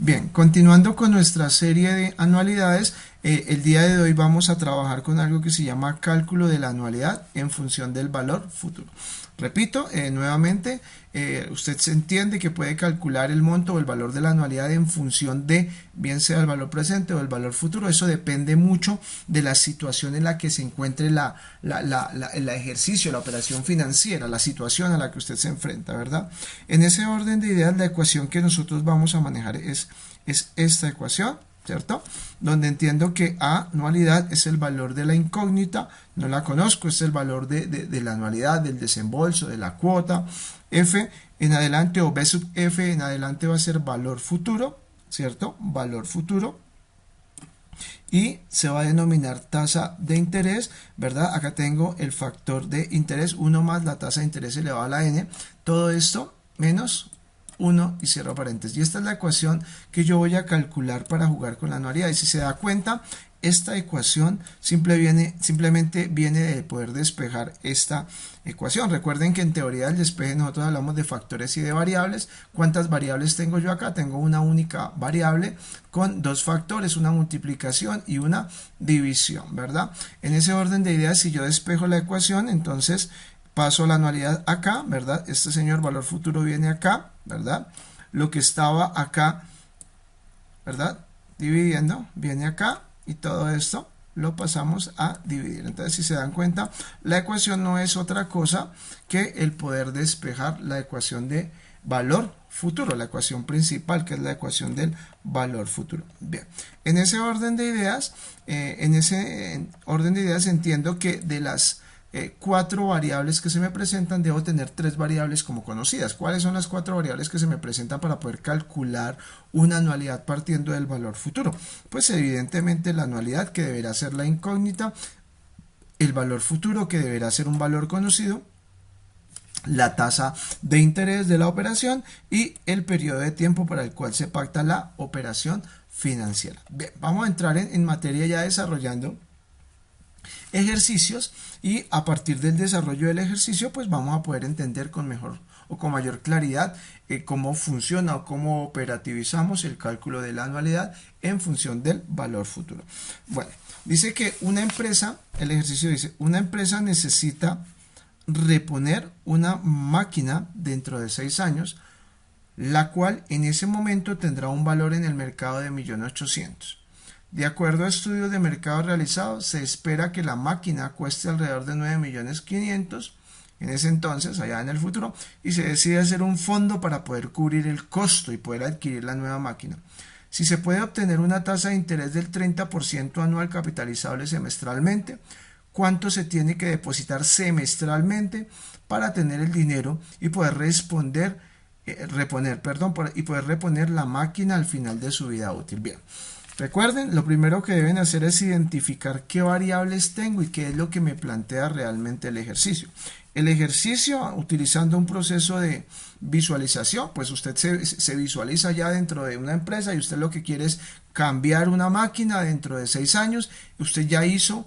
Bien, continuando con nuestra serie de anualidades, el día de hoy vamos a trabajar con algo que se llama cálculo de la anualidad en función del valor futuro. Repito, nuevamente, usted se entiende que puede calcular el monto o el valor de la anualidad en función de, bien sea el valor presente o el valor futuro. Eso depende mucho de la situación en la que se encuentre el ejercicio, la operación financiera, la situación a la que usted se enfrenta, ¿verdad? En ese orden de ideas, la ecuación que nosotros vamos a manejar es esta ecuación, ¿cierto? Donde entiendo que A, anualidad, es el valor de la incógnita, no la conozco, es el valor de la anualidad, del desembolso, de la cuota. F en adelante o B sub F en adelante va a ser valor futuro, ¿cierto? Valor futuro. Y se va a denominar tasa de interés, ¿verdad? Acá tengo el factor de interés, 1 más la tasa de interés elevado a la n, todo esto menos 1 y cierro paréntesis. Y esta es la ecuación que yo voy a calcular para jugar con la anualidad. Y si se da cuenta, esta ecuación simplemente viene de poder despejar esta ecuación. Recuerden que en teoría del despeje nosotros hablamos de factores y de variables. ¿Cuántas variables tengo yo acá? Tengo una única variable con dos factores, una multiplicación y una división, ¿verdad? En ese orden de ideas, si yo despejo la ecuación, entonces paso la anualidad acá, ¿verdad? Este señor valor futuro viene acá, ¿verdad? Lo que estaba acá, ¿verdad? Dividiendo, viene acá y todo esto lo pasamos a dividir. Entonces, si se dan cuenta, la ecuación no es otra cosa que el poder despejar la ecuación de valor futuro, la ecuación principal, que es la ecuación del valor futuro. Bien, en ese orden de ideas, entiendo que de las 4 variables que se me presentan, debo tener 3 variables como conocidas. ¿Cuáles son las 4 variables que se me presentan para poder calcular una anualidad partiendo del valor futuro? Pues evidentemente la anualidad, que deberá ser la incógnita, el valor futuro, que deberá ser un valor conocido, la tasa de interés de la operación y el periodo de tiempo para el cual se pacta la operación financiera. Bien, vamos a entrar en materia ya desarrollando ejercicios, y a partir del desarrollo del ejercicio pues vamos a poder entender con mejor o con mayor claridad cómo funciona o cómo operativizamos el cálculo de la anualidad en función del valor futuro. Bueno, dice que una empresa, el ejercicio dice, una empresa necesita reponer una máquina dentro de 6 años, la cual en ese momento tendrá un valor en el mercado de 1.800.000. De acuerdo a estudios de mercado realizados, se espera que la máquina cueste alrededor de 9.500.000 en ese entonces, allá en el futuro, y se decide hacer un fondo para poder cubrir el costo y poder adquirir la nueva máquina. Si se puede obtener una tasa de interés del 30% anual capitalizable semestralmente, ¿cuánto se tiene que depositar semestralmente para tener el dinero y poder reponer la máquina al final de su vida útil? Bien. Recuerden, lo primero que deben hacer es identificar qué variables tengo y qué es lo que me plantea realmente el ejercicio. El ejercicio, utilizando un proceso de visualización, pues usted se visualiza ya dentro de una empresa y usted lo que quiere es cambiar una máquina dentro de 6 años. Usted ya hizo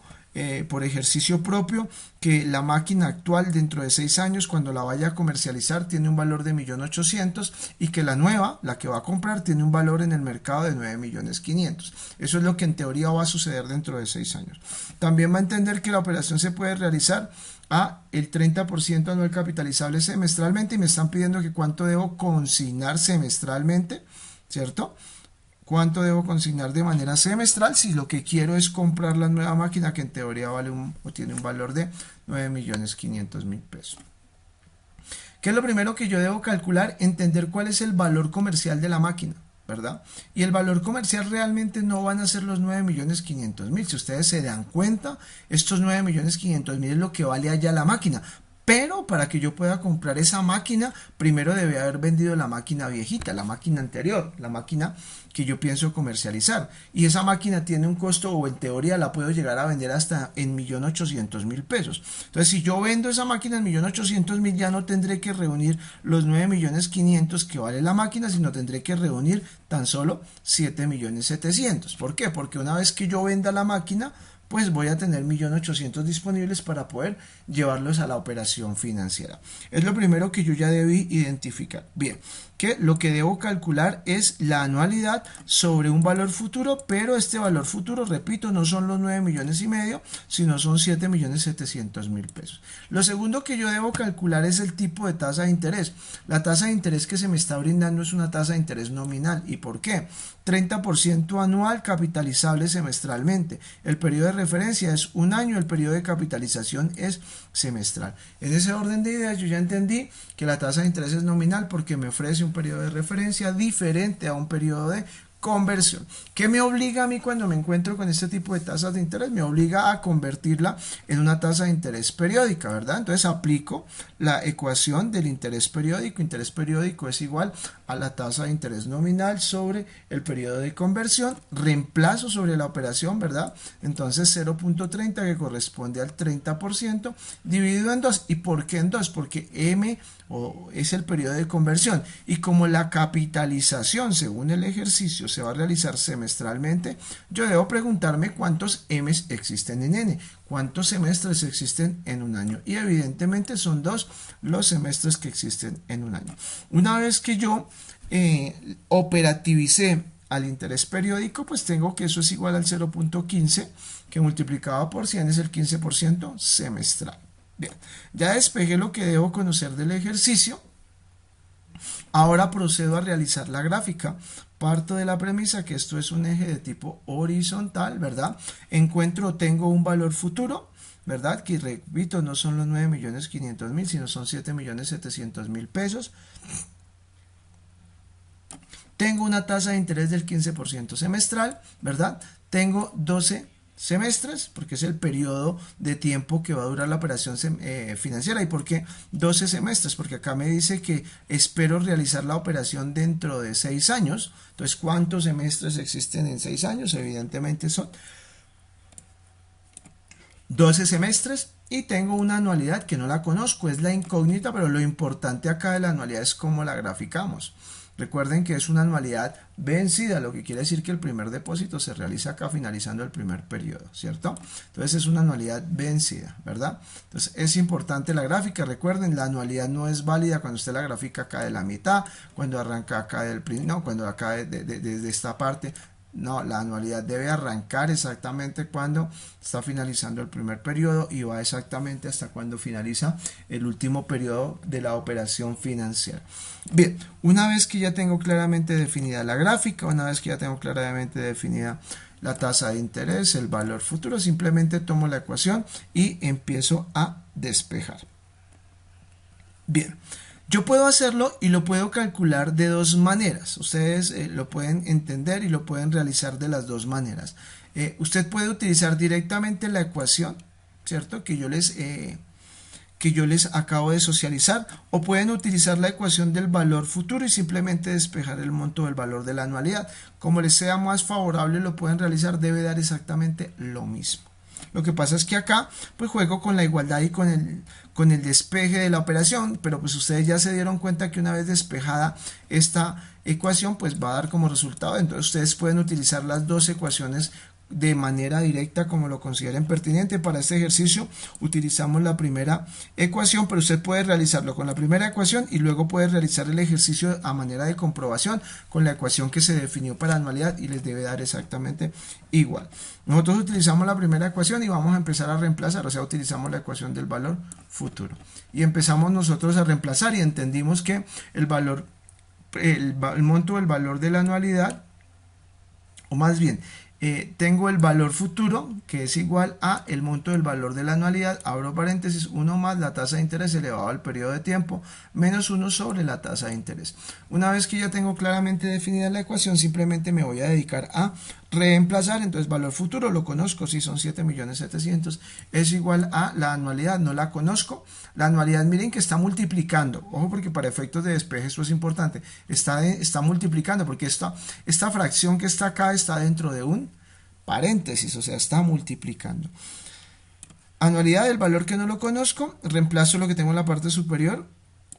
por ejercicio propio que la máquina actual dentro de 6 años, cuando la vaya a comercializar, tiene un valor de 1.800.000 y que la nueva, la que va a comprar, tiene un valor en el mercado de 9.500.000. Eso es lo que en teoría va a suceder dentro de 6 años. También va a entender que la operación se puede realizar a el 30% anual capitalizable semestralmente, y me están pidiendo que cuánto debo consignar semestralmente, ¿cierto? ¿Cuánto debo consignar de manera semestral si lo que quiero es comprar la nueva máquina, que en teoría vale o tiene un valor de 9.500.000 pesos? ¿Qué es lo primero que yo debo calcular? Entender cuál es el valor comercial de la máquina, ¿verdad? Y el valor comercial realmente no van a ser los 9.500.000. Si ustedes se dan cuenta, estos 9.500.000 es lo que vale allá la máquina. Pero para que yo pueda comprar esa máquina, primero debe haber vendido la máquina viejita, la máquina anterior, la máquina que yo pienso comercializar. Y esa máquina tiene un costo, o en teoría la puedo llegar a vender hasta en 1.800.000 pesos. Entonces, si yo vendo esa máquina en 1.800.000, ya no tendré que reunir los 9.500.000 que vale la máquina, sino tendré que reunir tan solo 7.700.000. ¿Por qué? Porque una vez que yo venda la máquina, pues voy a tener 1.800.000 disponibles para poder llevarlos a la operación financiera. Es lo primero que yo ya debí identificar. Bien, que lo que debo calcular es la anualidad sobre un valor futuro, pero este valor futuro, repito, no son los 9,5 millones, sino son 7.700.000 pesos. Lo segundo que yo debo calcular es el tipo de tasa de interés. La tasa de interés que se me está brindando es una tasa de interés nominal. ¿Y por qué? 30% anual capitalizable semestralmente. El periodo de referencia es un año, el periodo de capitalización es semestral. En ese orden de ideas yo ya entendí que la tasa de interés es nominal porque me ofrece un periodo de referencia diferente a un periodo de conversión. ¿Qué me obliga a mí cuando me encuentro con este tipo de tasas de interés? Me obliga a convertirla en una tasa de interés periódica, ¿verdad? Entonces aplico la ecuación del interés periódico. Interés periódico es igual a la tasa de interés nominal sobre el periodo de conversión. Reemplazo sobre la operación, ¿verdad? Entonces 0.30, que corresponde al 30%, dividido en 2. ¿Y por qué en 2? Porque M es el periodo de conversión, y como la capitalización según el ejercicio se va a realizar semestralmente, yo debo preguntarme cuántos M's existen en N, cuántos semestres existen en un año, y evidentemente son 2 los semestres que existen en un año. Una vez que yo operativicé al interés periódico, pues tengo que eso es igual al 0.15, que multiplicado por 100 es el 15% semestral. Bien, ya despejé lo que debo conocer del ejercicio. Ahora procedo a realizar la gráfica. Parto de la premisa que esto es un eje de tipo horizontal, ¿verdad? Tengo un valor futuro, ¿verdad? Que repito, no son los 9.500.000, sino son 7.700.000 pesos. Tengo una tasa de interés del 15% semestral, ¿verdad? Tengo 12 semestres, porque es el periodo de tiempo que va a durar la operación financiera. ¿Y por qué 12 semestres? Porque acá me dice que espero realizar la operación dentro de 6 años. Entonces, ¿cuántos semestres existen en 6 años? Evidentemente son 12 semestres. Y tengo una anualidad que no la conozco, es la incógnita, pero lo importante acá de la anualidad es cómo la graficamos. Recuerden que es una anualidad vencida, lo que quiere decir que el primer depósito se realiza acá finalizando el primer periodo, ¿cierto? Entonces es una anualidad vencida, ¿verdad? Entonces es importante la gráfica. Recuerden, la anualidad no es válida cuando usted la grafica acá de la mitad, cuando arranca acá cuando acá desde esta parte. No, la anualidad debe arrancar exactamente cuando está finalizando el primer periodo y va exactamente hasta cuando finaliza el último periodo de la operación financiera. Bien, una vez que ya tengo claramente definida la gráfica, una vez que ya tengo claramente definida la tasa de interés, el valor futuro, simplemente tomo la ecuación y empiezo a despejar. Bien. Yo puedo hacerlo y lo puedo calcular de dos maneras. Ustedes lo pueden entender y lo pueden realizar de las dos maneras. Usted puede utilizar directamente la ecuación, ¿cierto? Que yo les acabo de socializar, o pueden utilizar la ecuación del valor futuro y simplemente despejar el monto del valor de la anualidad. Como les sea más favorable, lo pueden realizar, debe dar exactamente lo mismo. Lo que pasa es que acá pues juego con la igualdad y con el despeje de la operación, pero pues ustedes ya se dieron cuenta que una vez despejada esta ecuación pues va a dar como resultado. Entonces ustedes pueden utilizar las dos ecuaciones de manera directa como lo consideren pertinente. Para este ejercicio utilizamos la primera ecuación, pero usted puede realizarlo con la primera ecuación y luego puede realizar el ejercicio a manera de comprobación con la ecuación que se definió para anualidad y les debe dar exactamente igual. Nosotros utilizamos la primera ecuación y vamos a empezar a reemplazar, o sea, utilizamos la ecuación del valor futuro y empezamos nosotros a reemplazar y entendimos que el monto del valor de la anualidad, o más bien tengo el valor futuro que es igual a el monto del valor de la anualidad, abro paréntesis, 1 más la tasa de interés elevado al periodo de tiempo menos 1 sobre la tasa de interés. Una vez que ya tengo claramente definida la ecuación, simplemente me voy a dedicar a reemplazar. Entonces valor futuro lo conozco, si son 7.700.000, es igual a la anualidad, no la conozco. La anualidad, miren que está multiplicando, ojo, porque para efectos de despeje esto es importante, está multiplicando porque esta fracción que está acá está dentro de un paréntesis, o sea, está multiplicando. Anualidad del valor que no lo conozco, reemplazo lo que tengo en la parte superior,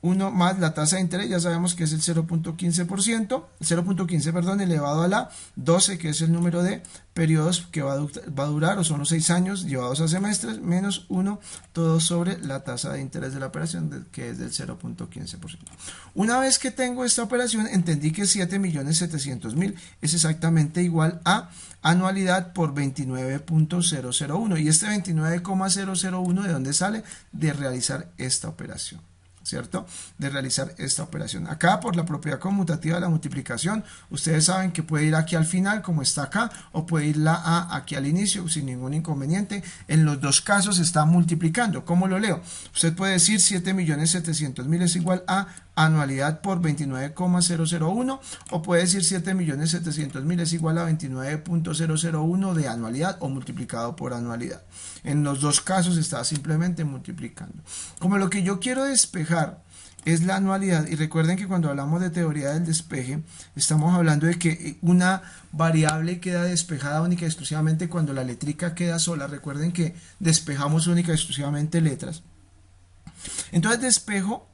1 más la tasa de interés, ya sabemos que es el 0.15%, 0.15, perdón, elevado a la 12, que es el número de periodos que va a durar, o son los 6 años llevados a semestres, menos 1, todo sobre la tasa de interés de la operación, que es del 0.15%. Una vez que tengo esta operación, entendí que 7.700.000 es exactamente igual a anualidad por 29.001. ¿Y este 29,001 de dónde sale? De realizar esta operación, ¿cierto? De realizar esta operación. Acá, por la propiedad conmutativa de la multiplicación, ustedes saben que puede ir aquí al final, como está acá, o puede ir la A aquí al inicio, sin ningún inconveniente. En los dos casos está multiplicando. ¿Cómo lo leo? Usted puede decir 7.700.000 es igual a anualidad por 29,001, o puede decir 7.700.000 es igual a 29.001 de anualidad, o multiplicado por anualidad. En los dos casos está simplemente multiplicando. Como lo que yo quiero despejar es la anualidad, y recuerden que cuando hablamos de teoría del despeje, estamos hablando de que una variable queda despejada única y exclusivamente cuando la letrica queda sola. Recuerden que despejamos única y exclusivamente letras. Entonces despejo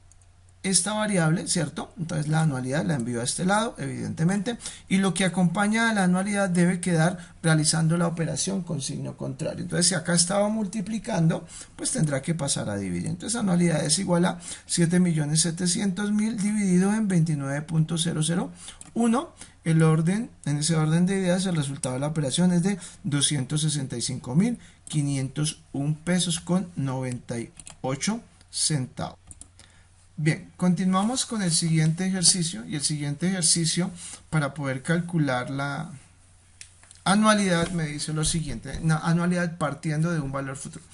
esta variable, ¿cierto? Entonces la anualidad la envío a este lado, evidentemente, y lo que acompaña a la anualidad debe quedar realizando la operación con signo contrario. Entonces si acá estaba multiplicando, pues tendrá que pasar a dividir. Entonces anualidad es igual a 7.700.000 dividido en 29.001. El orden, en ese orden de ideas, el resultado de la operación es de 265.501 pesos con 98 centavos. Bien, continuamos con el siguiente ejercicio, y el siguiente ejercicio para poder calcular la anualidad me dice lo siguiente: una anualidad partiendo de un valor futuro.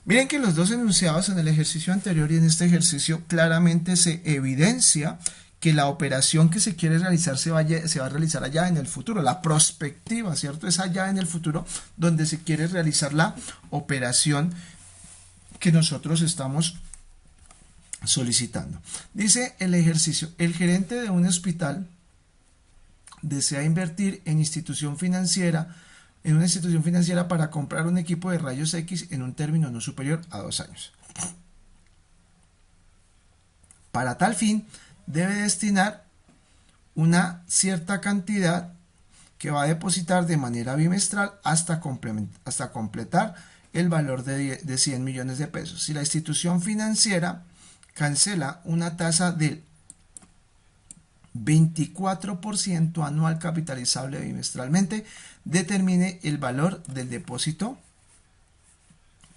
Miren que los dos enunciados en el ejercicio anterior y en este ejercicio claramente se evidencia que la operación que se quiere realizar se va a realizar allá en el futuro. La prospectiva, ¿cierto? Es allá en el futuro donde se quiere realizar la operación que nosotros estamos solicitando. Dice el ejercicio: el gerente de un hospital desea invertir en una institución financiera para comprar un equipo de rayos X en un término no superior a 2 años. Para tal fin, debe destinar una cierta cantidad que va a depositar de manera bimestral hasta completar el valor de 100 millones de pesos. Si la institución financiera cancela una tasa del 24% anual capitalizable bimestralmente, determine el valor del depósito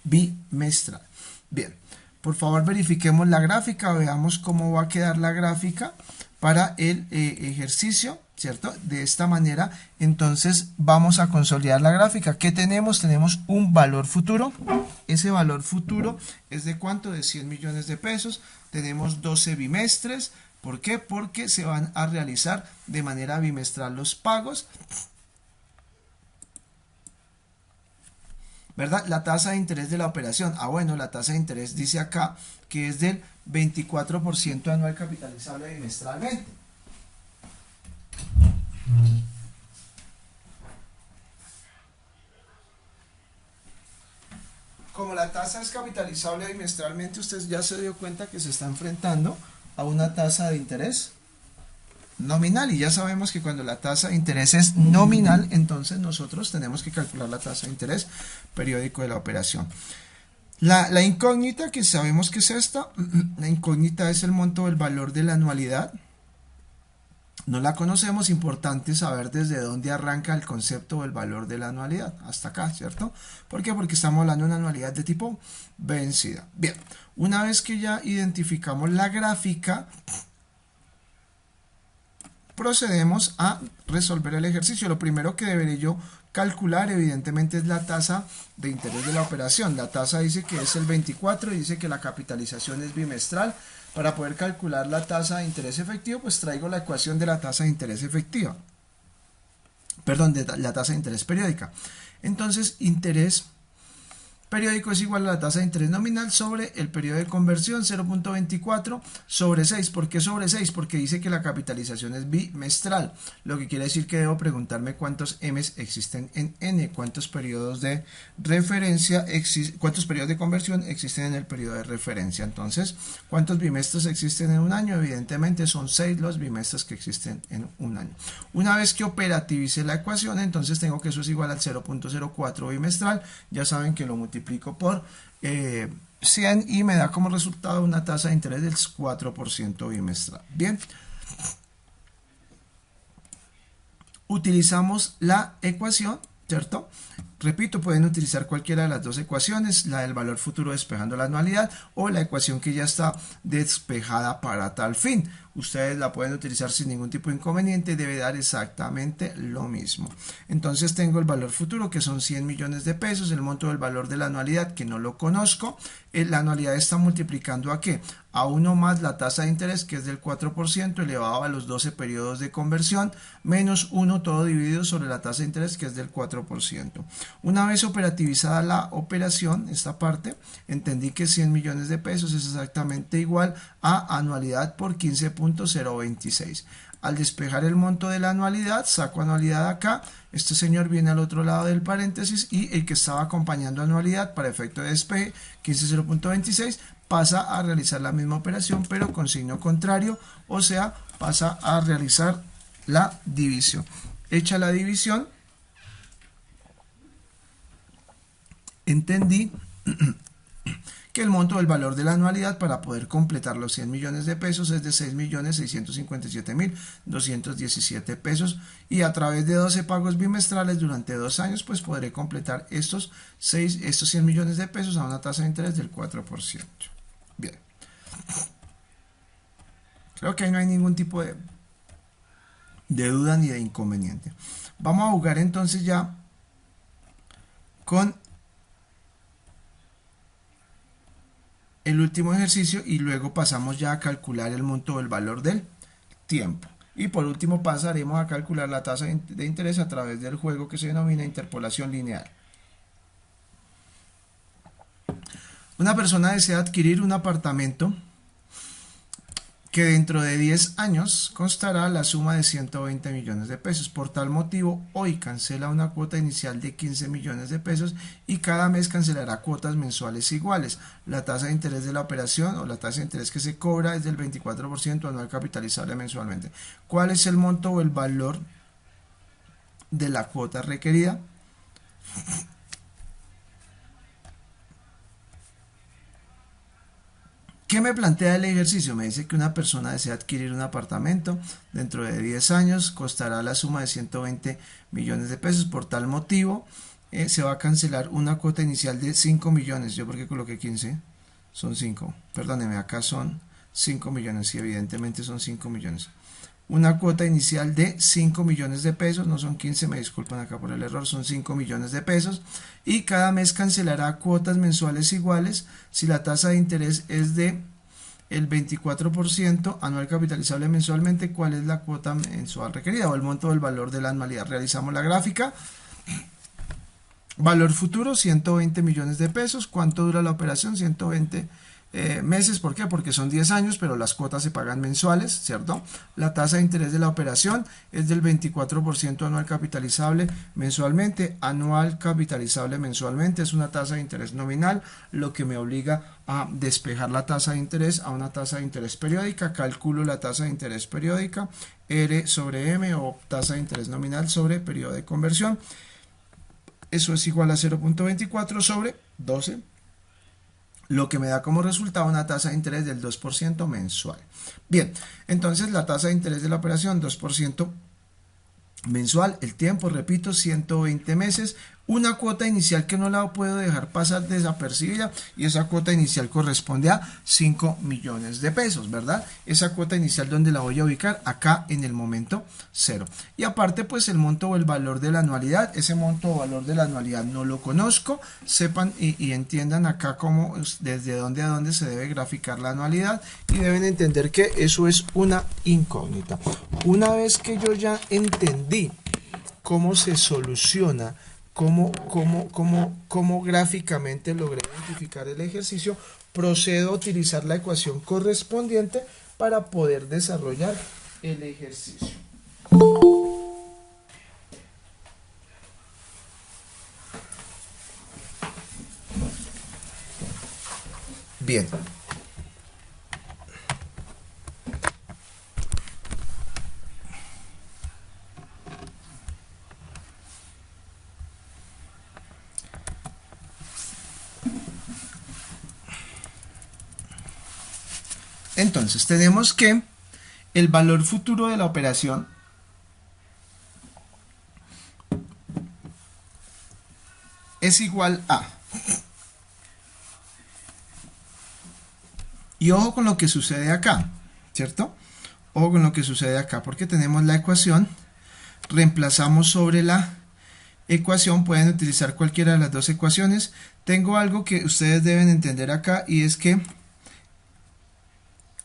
bimestral. Bien, por favor verifiquemos la gráfica, veamos cómo va a quedar la gráfica para el ejercicio, ¿cierto? De esta manera, entonces vamos a consolidar la gráfica. ¿Qué tenemos? Tenemos un valor futuro. Ese valor futuro es de ¿cuánto? De 100 millones de pesos. Tenemos 12 bimestres. ¿Por qué? Porque se van a realizar de manera bimestral los pagos, ¿verdad? La tasa de interés de la operación. Bueno, la tasa de interés dice acá que es del 24% anual capitalizable bimestralmente. Como la tasa es capitalizable bimestralmente, usted ya se dio cuenta que se está enfrentando a una tasa de interés nominal, y ya sabemos que cuando la tasa de interés es nominal, entonces nosotros tenemos que calcular la tasa de interés periódico de la operación. La incógnita, que sabemos que es esta, la incógnita es el monto del valor de la anualidad. No la conocemos, importante saber desde dónde arranca el concepto del valor de la anualidad, hasta acá, ¿cierto? ¿Por qué? Porque estamos hablando de una anualidad de tipo vencida. Bien, una vez que ya identificamos la gráfica, procedemos a resolver el ejercicio. Lo primero que deberé yo calcular, evidentemente, es la tasa de interés de la operación. La tasa dice que es el 24 y dice que la capitalización es bimestral. Para poder calcular la tasa de interés efectivo, pues traigo la ecuación de la tasa de interés efectiva. Perdón, de la tasa de interés periódica. Entonces, interés periódico es igual a la tasa de interés nominal sobre el periodo de conversión, 0.24 sobre 6. ¿Por qué sobre 6? Porque dice que la capitalización es bimestral, lo que quiere decir que debo preguntarme cuántos M's existen en N, cuántos periodos de referencia, cuántos periodos de conversión existen en el periodo de referencia. Entonces, ¿cuántos bimestres existen en un año? Evidentemente son 6 los bimestres que existen en un año. Una vez que operativice la ecuación, entonces tengo que eso es igual al 0.04 bimestral. Ya saben que lo multiplico por 100 y me da como resultado una tasa de interés del 4% bimestral. Bien. Utilizamos la ecuación, ¿cierto? Repito, pueden utilizar cualquiera de las dos ecuaciones, la del valor futuro despejando la anualidad o la ecuación que ya está despejada para tal fin. Ustedes la pueden utilizar sin ningún tipo de inconveniente, debe dar exactamente lo mismo. Entonces tengo el valor futuro que son 100 millones de pesos, el monto del valor de la anualidad que no lo conozco. La anualidad está multiplicando ¿a qué? A 1 más la tasa de interés que es del 4% elevado a los 12 periodos de conversión menos 1 todo dividido sobre la tasa de interés que es del 4%. Una vez operativizada la operación, esta parte, entendí que 100 millones de pesos es exactamente igual a anualidad por 15.026. Al despejar el monto de la anualidad, saco anualidad acá, este señor viene al otro lado del paréntesis y el que estaba acompañando anualidad para efecto de despeje, 15.026, pasa a realizar la misma operación pero con signo contrario, o sea, pasa a realizar la división. Hecha la división, entendí que el monto del valor de la anualidad para poder completar los 100 millones de pesos es de 6.657.217 pesos y a través de 12 pagos bimestrales durante 2 años pues podré completar estos 100 millones de pesos a una tasa de interés del 4%. Bien. Creo que ahí no hay ningún tipo de duda ni de inconveniente. Vamos a jugar entonces ya con el último ejercicio y luego pasamos ya a calcular el monto del valor del tiempo. Y por último pasaremos a calcular la tasa de interés a través del juego que se denomina interpolación lineal. Una persona desea adquirir un apartamento que dentro de 10 años costará la suma de 120 millones de pesos. Por tal motivo, hoy cancela una cuota inicial de 15 millones de pesos y cada mes cancelará cuotas mensuales iguales. La tasa de interés de la operación o la tasa de interés que se cobra es del 24% anual capitalizable mensualmente. ¿Cuál es el monto o el valor de la cuota requerida? ¿Qué me plantea el ejercicio? Me dice que una persona desea adquirir un apartamento dentro de 10 años, costará la suma de 120 millones de pesos. Por tal motivo, se va a cancelar una cuota inicial de 5 millones. ¿Yo por qué coloqué 15? Son 5. Perdóneme, acá son 5 millones. Sí, evidentemente son 5 millones. Una cuota inicial de 5 millones de pesos, no son 15, me disculpan acá por el error, son 5 millones de pesos y cada mes cancelará cuotas mensuales iguales si la tasa de interés es de el 24% anual capitalizable mensualmente. ¿Cuál es la cuota mensual requerida o el monto del valor de la anualidad? Realizamos la gráfica. Valor futuro 120 millones de pesos. ¿Cuánto dura la operación? 120 meses. ¿Por qué? Porque son 10 años, pero las cuotas se pagan mensuales, ¿cierto? La tasa de interés de la operación es del 24% anual capitalizable mensualmente. Anual capitalizable mensualmente es una tasa de interés nominal, lo que me obliga a despejar la tasa de interés a una tasa de interés periódica. Calculo la tasa de interés periódica, R sobre M o tasa de interés nominal sobre periodo de conversión. Eso es igual a 0.24 sobre 12. Lo que me da como resultado una tasa de interés del 2% mensual. Bien, entonces la tasa de interés de la operación 2% mensual, el tiempo, repito, 120 meses, una cuota inicial que no la puedo dejar pasar desapercibida y esa cuota inicial corresponde a 5 millones de pesos, ¿verdad? Esa cuota inicial, ¿dónde la voy a ubicar? Acá en el momento 0. Y aparte, pues el monto o el valor de la anualidad, ese monto o valor de la anualidad no lo conozco, sepan y entiendan acá cómo, desde dónde a dónde se debe graficar la anualidad y deben entender que eso es una incógnita. Una vez que yo ya entendí cómo se soluciona cómo gráficamente logré identificar el ejercicio, procedo a utilizar la ecuación correspondiente para poder desarrollar el ejercicio. Bien. Entonces tenemos que el valor futuro de la operación es igual a, y ojo con lo que sucede acá, ¿cierto? Ojo con lo que sucede acá, porque tenemos la ecuación, reemplazamos sobre la ecuación, pueden utilizar cualquiera de las dos ecuaciones. Tengo algo que ustedes deben entender acá, y es que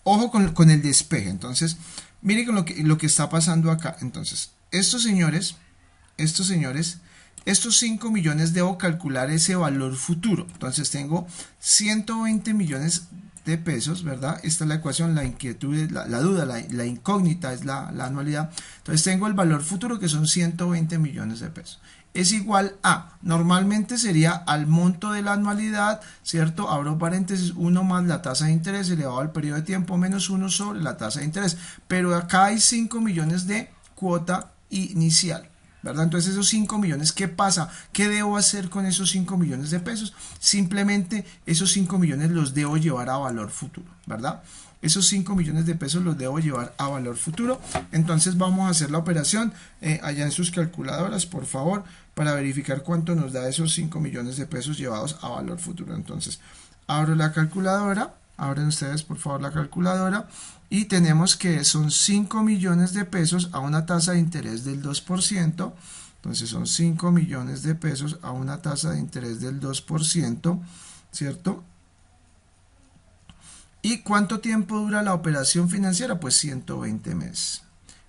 ojo con el despeje. Entonces, miren con lo que está pasando acá. Entonces, estos señores, estos 5 millones debo calcular ese valor futuro. Entonces, tengo 120 millones de pesos, ¿verdad? Esta es la ecuación, la inquietud, la duda, la incógnita es la anualidad. Entonces, tengo el valor futuro que son 120 millones de pesos. Es igual a, normalmente sería al monto de la anualidad, ¿cierto? Abro paréntesis, 1 más la tasa de interés elevado al periodo de tiempo menos 1 sobre la tasa de interés. Pero acá hay 5 millones de cuota inicial, ¿verdad? Entonces esos 5 millones, ¿qué pasa? ¿Qué debo hacer con esos 5 millones de pesos? Simplemente esos 5 millones los debo llevar a valor futuro, ¿verdad? Esos 5 millones de pesos los debo llevar a valor futuro. Entonces vamos a hacer la operación allá en sus calculadoras, por favor, para verificar cuánto nos da esos 5 millones de pesos llevados a valor futuro. Entonces abro la calculadora, abren ustedes por favor la calculadora, y tenemos que son 5 millones de pesos a una tasa de interés del 2%. Entonces son 5 millones de pesos a una tasa de interés del 2%, ¿cierto? ¿Y cuánto tiempo dura la operación financiera? Pues 120 meses.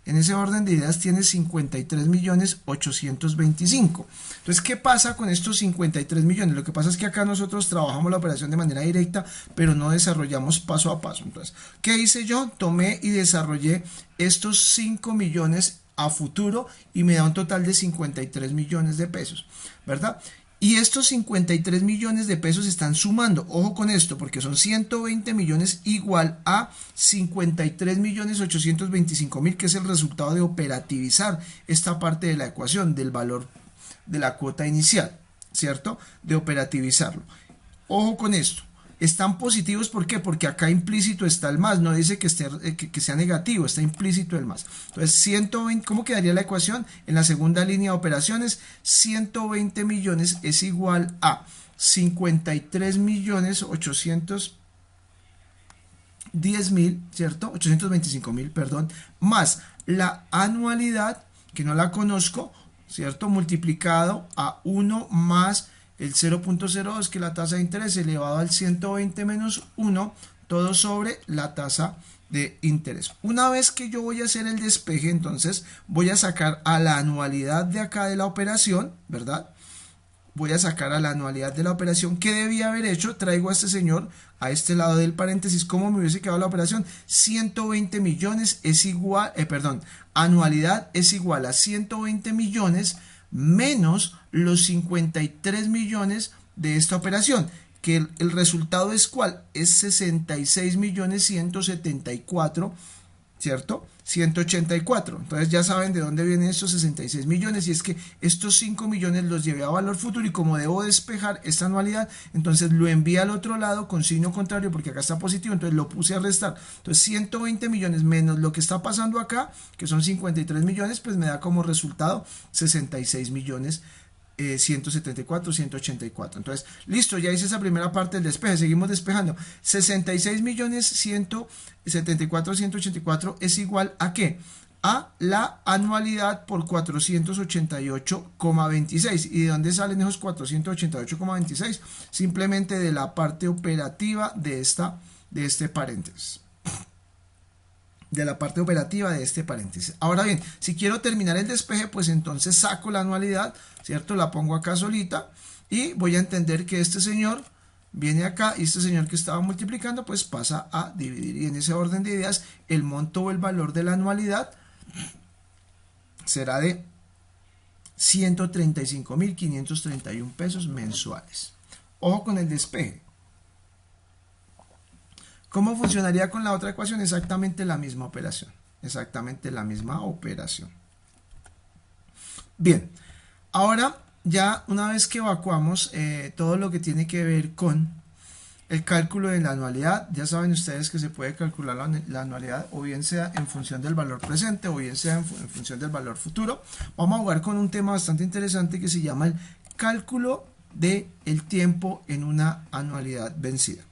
En ese orden de ideas tiene 53.825.000. Entonces, ¿qué pasa con estos 53 millones? Lo que pasa es que acá nosotros trabajamos la operación de manera directa, pero no desarrollamos paso a paso. Entonces, ¿qué hice yo? Tomé y desarrollé estos 5 millones a futuro y me da un total de 53 millones de pesos, ¿verdad? Y estos 53 millones de pesos están sumando, ojo con esto, porque son 120 millones igual a 53.825.000, que es el resultado de operativizar esta parte de la ecuación del valor de la cuota inicial, ¿cierto? De operativizarlo. Ojo con esto. Están positivos, ¿por qué? Porque acá implícito está el más, no dice que sea negativo, está implícito el más. Entonces, 120, ¿cómo quedaría la ecuación? En la segunda línea de operaciones, 120 millones es igual a 53.810.000, ¿cierto? 825.000, perdón, más la anualidad, que no la conozco, ¿cierto? Multiplicado a 1 más el 0.02, que es la tasa de interés, elevado al 120 menos 1, todo sobre la tasa de interés. Una vez que yo voy a hacer el despeje, entonces voy a sacar a la anualidad de acá de la operación, ¿verdad? Voy a sacar a la anualidad de la operación. ¿Qué debía haber hecho? Traigo a este señor a este lado del paréntesis. ¿Cómo me hubiese quedado la operación? 120 millones es igual, anualidad es igual a 120 millones menos los 53 millones de esta operación, que el resultado es ¿cuál? Es 66.174.000, ¿cierto? 184. Entonces ya saben de dónde vienen estos 66 millones, y es que estos 5 millones los llevé a valor futuro, y como debo despejar esta anualidad, entonces lo envié al otro lado con signo contrario, porque acá está positivo, entonces lo puse a restar. Entonces 120 millones menos lo que está pasando acá, que son 53 millones, pues me da como resultado 66 millones 174, 184. Entonces, listo, ya hice esa primera parte del despeje. Seguimos despejando. 66 millones 174, 184 es igual a ¿qué? A la anualidad por 488,26. ¿Y de dónde salen esos 488,26? Simplemente de la parte operativa de este paréntesis. de la parte operativa de este paréntesis. Ahora bien, si quiero terminar el despeje, pues entonces saco la anualidad, ¿cierto? La pongo acá solita y voy a entender que este señor viene acá y este señor que estaba multiplicando pues pasa a dividir, y en ese orden de ideas el monto o el valor de la anualidad será de 135.531 pesos mensuales. Ojo con el despeje. ¿Cómo funcionaría con la otra ecuación? Exactamente la misma operación. Exactamente la misma operación. Bien, ahora ya una vez que evacuamos todo lo que tiene que ver con el cálculo de la anualidad, ya saben ustedes que se puede calcular la anualidad o bien sea en función del valor presente o bien sea en función del valor futuro. Vamos a jugar con un tema bastante interesante que se llama el cálculo del tiempo en una anualidad vencida.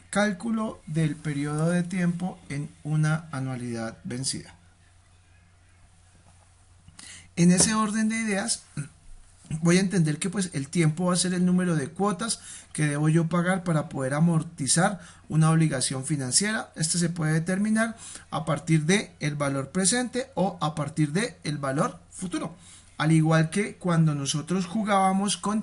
Cálculo del periodo de tiempo en una anualidad vencida. En ese orden de ideas, voy a entender que pues el tiempo va a ser el número de cuotas que debo yo pagar para poder amortizar una obligación financiera. Este se puede determinar a partir del valor presente o a partir del valor futuro. Al igual que cuando nosotros jugábamos con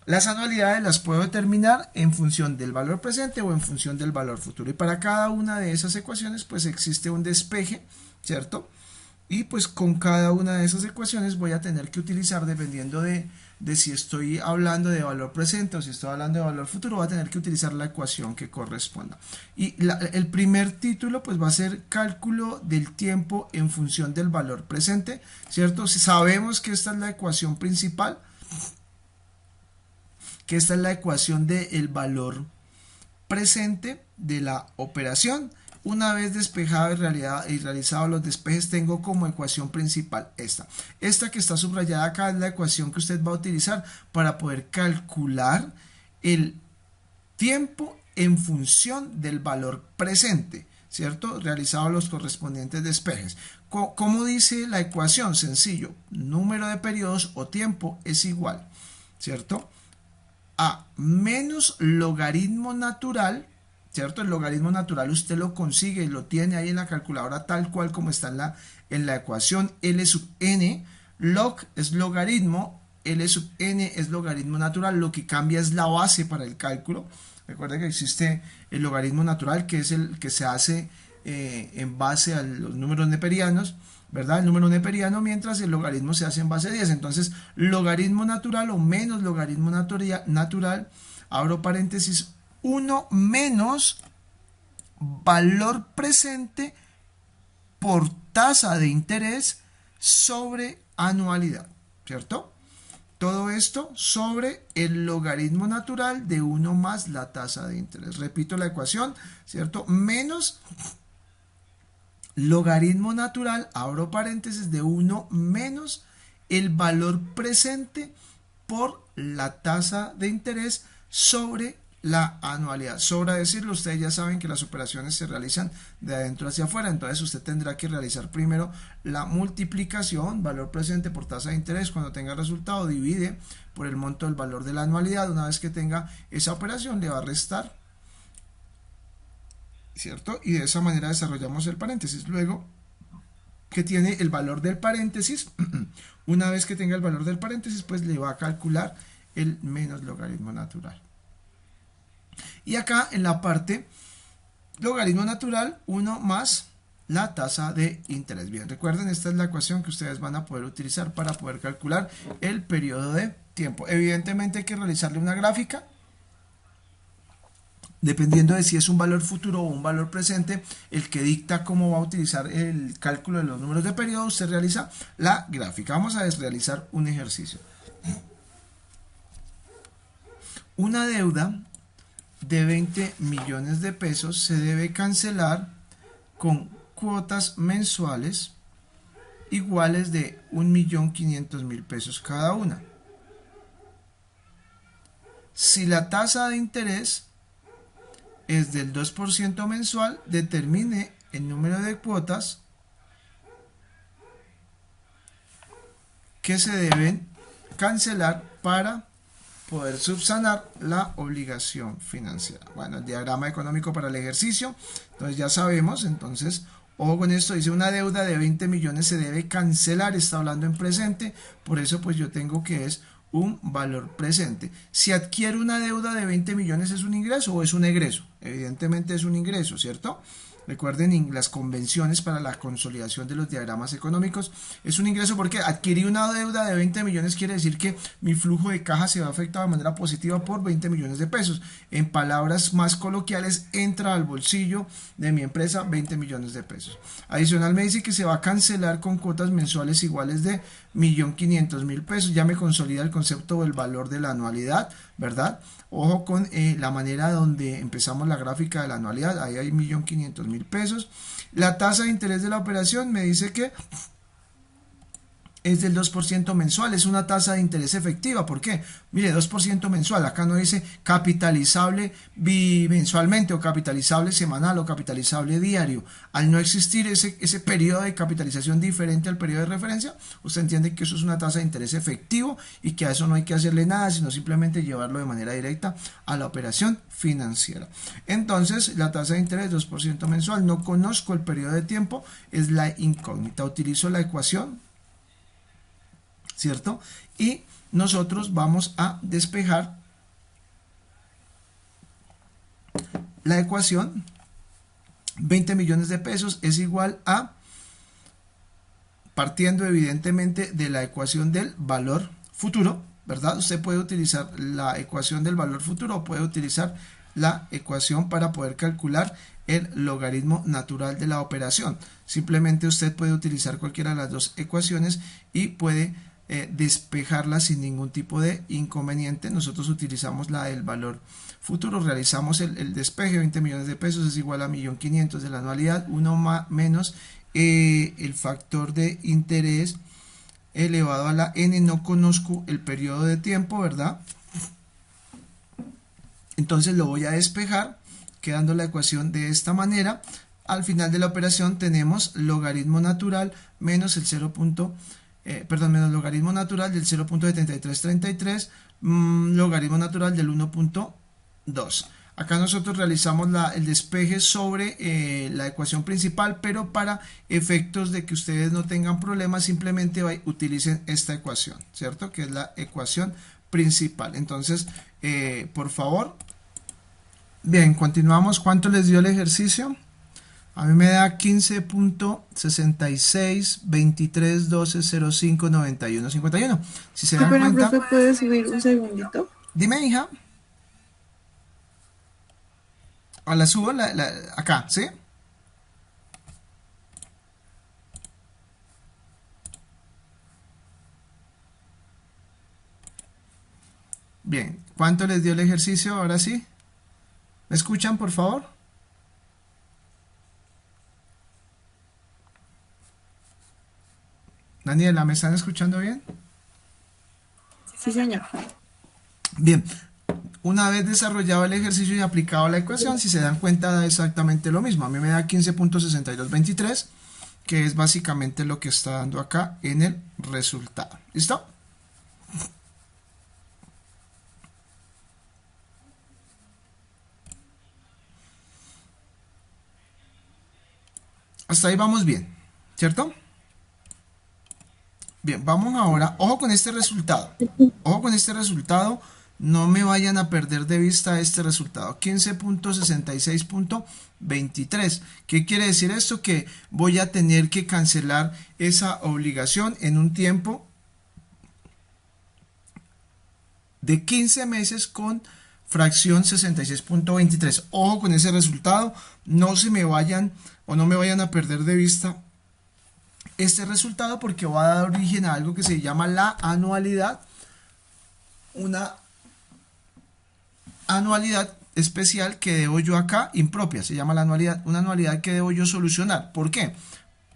las anualidades, las puedo determinar en función del valor presente o en función del valor futuro. Y para cada una de esas ecuaciones pues existe un despeje, ¿cierto? Y pues con cada una de esas ecuaciones voy a tener que utilizar, dependiendo de si estoy hablando de valor presente o si estoy hablando de valor futuro, voy a tener que utilizar la ecuación que corresponda. Y el primer título pues va a ser cálculo del tiempo en función del valor presente, ¿cierto? Si sabemos que esta es la ecuación principal, que esta es la ecuación del valor presente de la operación. Una vez despejado y realizado los despejes, tengo como ecuación principal esta que está subrayada acá. Es la ecuación que usted va a utilizar para poder calcular el tiempo en función del valor presente, ¿cierto? Realizado los correspondientes despejes. ¿Cómo dice la ecuación? Sencillo, número de periodos o tiempo es igual, ¿cierto?, a menos logaritmo natural, ¿cierto? El logaritmo natural usted lo consigue y lo tiene ahí en la calculadora tal cual como está en la ecuación. L sub n, log es logaritmo, L sub n es logaritmo natural, lo que cambia es la base para el cálculo. Recuerden que existe el logaritmo natural, que es el que se hace en base a los números neperianos, ¿verdad? El número neperiano, mientras el logaritmo se hace en base 10. Entonces, logaritmo natural o menos logaritmo natural, abro paréntesis, 1 menos valor presente por tasa de interés sobre anualidad, ¿cierto? Todo esto sobre el logaritmo natural de 1 más la tasa de interés. Repito la ecuación, ¿cierto? Menos logaritmo natural, abro paréntesis, de 1 menos el valor presente por la tasa de interés sobre la anualidad. Sobra decirlo, ustedes ya saben que las operaciones se realizan de adentro hacia afuera, entonces usted tendrá que realizar primero la multiplicación, valor presente por tasa de interés. Cuando tenga el resultado, divide por el monto del valor de la anualidad. Una vez que tenga esa operación, le va a restar, ¿cierto? Y de esa manera desarrollamos el paréntesis. Luego que tiene el valor del paréntesis, una vez que tenga el valor del paréntesis, pues le va a calcular el menos logaritmo natural. Y acá en la parte logaritmo natural, 1 más la tasa de interés. Bien, recuerden, esta es la ecuación que ustedes van a poder utilizar para poder calcular el periodo de tiempo. Evidentemente hay que realizarle una gráfica. Dependiendo de si es un valor futuro o un valor presente, el que dicta cómo va a utilizar el cálculo de los números de periodo, usted realiza la gráfica. Vamos a realizar un ejercicio. Una deuda de 20 millones de pesos se debe cancelar con cuotas mensuales iguales de 1.500.000 pesos cada una. Si la tasa de interés es del 2% mensual, determine el número de cuotas que se deben cancelar para poder subsanar la obligación financiera. Bueno, el diagrama económico para el ejercicio, entonces ya sabemos, entonces ojo con esto, dice una deuda de 20 millones se debe cancelar, está hablando en presente, por eso pues yo tengo que es un valor presente. Si adquiero una deuda de 20 millones, ¿es un ingreso o es un egreso? Evidentemente es un ingreso, ¿cierto? Recuerden las convenciones para la consolidación de los diagramas económicos. Es un ingreso porque adquirí una deuda de 20 millones, quiere decir que mi flujo de caja se va afectado de manera positiva por 20 millones de pesos. En palabras más coloquiales, entra al bolsillo de mi empresa 20 millones de pesos. Adicional me dice que se va a cancelar con cuotas mensuales iguales de 1.500.000 pesos. Ya me consolida el concepto del valor de la anualidad, ¿verdad? Ojo con la manera donde empezamos la gráfica de la anualidad, ahí hay 1.500.000 pesos. La tasa de interés de la operación me dice que es del 2% mensual, es una tasa de interés efectiva. ¿Por qué? Mire, 2% mensual, acá no dice capitalizable bimensualmente o capitalizable semanal o capitalizable diario. Al no existir ese periodo de capitalización diferente al periodo de referencia, usted entiende que eso es una tasa de interés efectivo y que a eso no hay que hacerle nada, sino simplemente llevarlo de manera directa a la operación financiera. Entonces, la tasa de interés 2% mensual, no conozco el periodo de tiempo, es la incógnita. Utilizo la ecuación, ¿cierto? Y nosotros vamos a despejar la ecuación. 20 millones de pesos es igual a, partiendo evidentemente de la ecuación del valor futuro, ¿verdad? Usted puede utilizar la ecuación del valor futuro o puede utilizar la ecuación para poder calcular el logaritmo natural de la operación. Simplemente usted puede utilizar cualquiera de las dos ecuaciones y puede despejarla sin ningún tipo de inconveniente. Nosotros utilizamos la del valor futuro, realizamos el despeje. 20 millones de pesos es igual a 1.500.000 de la anualidad, 1 menos el factor de interés elevado a la n. No conozco el periodo de tiempo, ¿verdad? Entonces lo voy a despejar, quedando la ecuación de esta manera. Al final de la operación tenemos logaritmo natural menos el menos logaritmo natural del 0.7333, logaritmo natural del 1.2. Acá nosotros realizamos el despeje sobre la ecuación principal, pero para efectos de que ustedes no tengan problemas, simplemente utilicen esta ecuación, ¿cierto? Que es la ecuación principal. Entonces, por favor, bien, continuamos. ¿Cuánto les dio el ejercicio? A mí me da 15.66, 23, 12, 05, 91, 51. Si se dan Pero, cuenta... profe, ¿puede subir un segundito? Dime, hija. A la subo acá, ¿sí? Bien, ¿cuánto les dio el ejercicio? Ahora sí. ¿Me escuchan, por favor? Daniela, ¿me están escuchando bien? Sí, señor. Bien, una vez desarrollado el ejercicio y aplicado la ecuación, si se dan cuenta da exactamente lo mismo. A mí me da 15.6223, que es básicamente lo que está dando acá en el resultado. ¿Listo? Hasta ahí vamos bien, ¿cierto? Bien, vamos ahora, ojo con este resultado. Ojo con este resultado, no me vayan a perder de vista este resultado. 15.66.23. ¿Qué quiere decir esto? Que voy a tener que cancelar esa obligación en un tiempo de 15 meses con fracción 66.23. Ojo con ese resultado, no se me vayan o no me vayan a perder de vista este resultado, porque va a dar origen a algo que se llama la anualidad, una anualidad especial que debo yo acá, impropia, se llama la anualidad, una anualidad que debo yo solucionar. ¿Por qué?